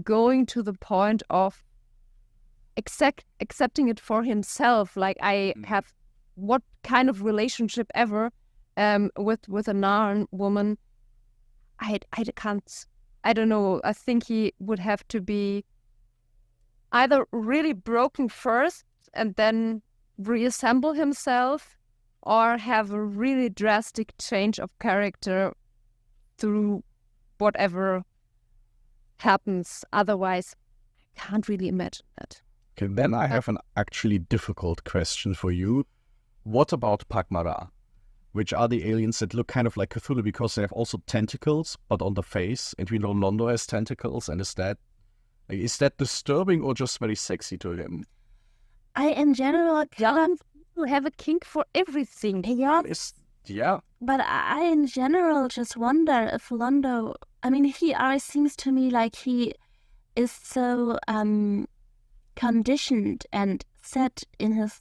going to the point of accepting it for himself, like I have what kind of relationship ever with a Narn woman, I can't. I don't know. I think he would have to be either really broken first and then reassemble himself, or have a really drastic change of character through whatever happens. Otherwise, I can't really imagine that. Okay, then I have an actually difficult question for you. What about Pakmara, which are the aliens that look kind of like Cthulhu because they have also tentacles, but on the face, and we know Londo has tentacles, and is that disturbing or just very sexy to him? I, in general, Have a kink for everything. Yeah. But I, in general, just wonder if Londo, I mean, he always seems to me like he is so conditioned and set in his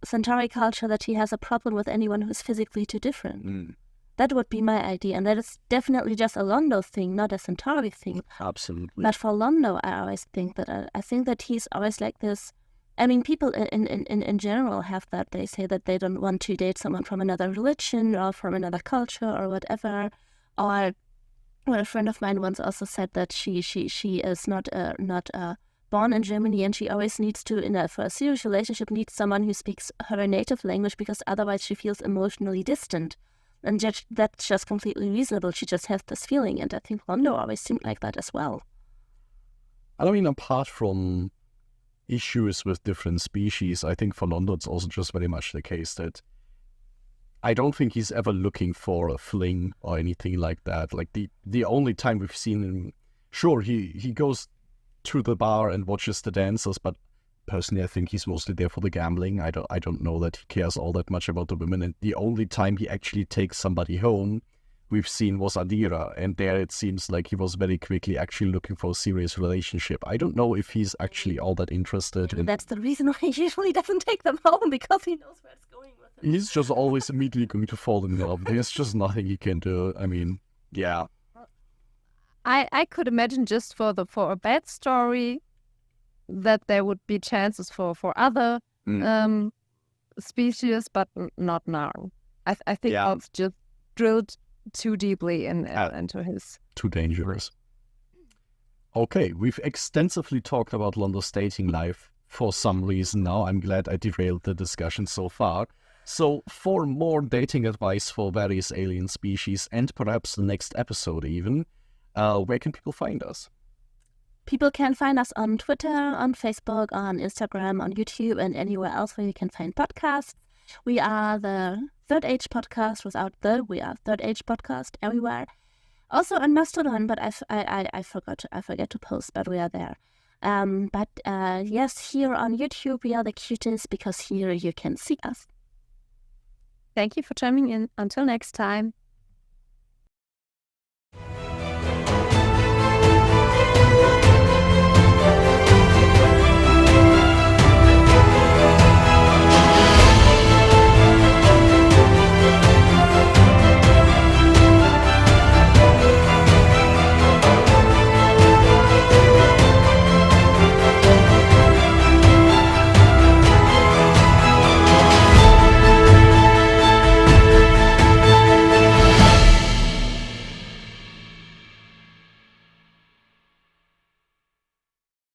Centauri culture that he has a problem with anyone who's physically too different. That would be my idea, and that is definitely just a Londo thing, not a Centauri thing. Absolutely. But for Londo, I always think that I think that he's always like this. I mean, people in general have that. They say that they don't want to date someone from another religion or from another culture or whatever. Or well, a friend of mine once also said that she is not born in Germany, and she always needs to, for a serious relationship, needs someone who speaks her native language, because otherwise she feels emotionally distant. And that's just completely reasonable. She just has this feeling, and I think Londo always seemed like that as well. I mean, apart from issues with different species, I think for Londo it's also just very much the case that I don't think he's ever looking for a fling or anything like that. Like the only time we've seen him, sure, he goes to the bar and watches the dancers, but personally I think he's mostly there for the gambling. I don't know that he cares all that much about the women, and the only time he actually takes somebody home we've seen was Adira, and there it seems like he was very quickly actually looking for a serious relationship. I don't know if he's actually all that interested in... That's the reason why he usually doesn't take them home, because he knows where it's going with him. He's just always immediately going to fall in love. There's just nothing he can do. I mean, yeah. I could imagine just for a bad story that there would be chances for other species, but not Narn. I think I've just drilled too deeply into his... Too dangerous. Okay, we've extensively talked about Londo's dating life for some reason now. I'm glad I derailed the discussion so far. So for more dating advice for various alien species, and perhaps the next episode even, where can people find us? People can find us on Twitter, on Facebook, on Instagram, on YouTube, and anywhere else where you can find podcasts. We are the Third Age Podcast without the. We are Third Age Podcast everywhere. Also on Mastodon, but I forget to post, but we are there. Yes, here on YouTube we are the cutest, because here you can see us. Thank you for chiming in. Until next time.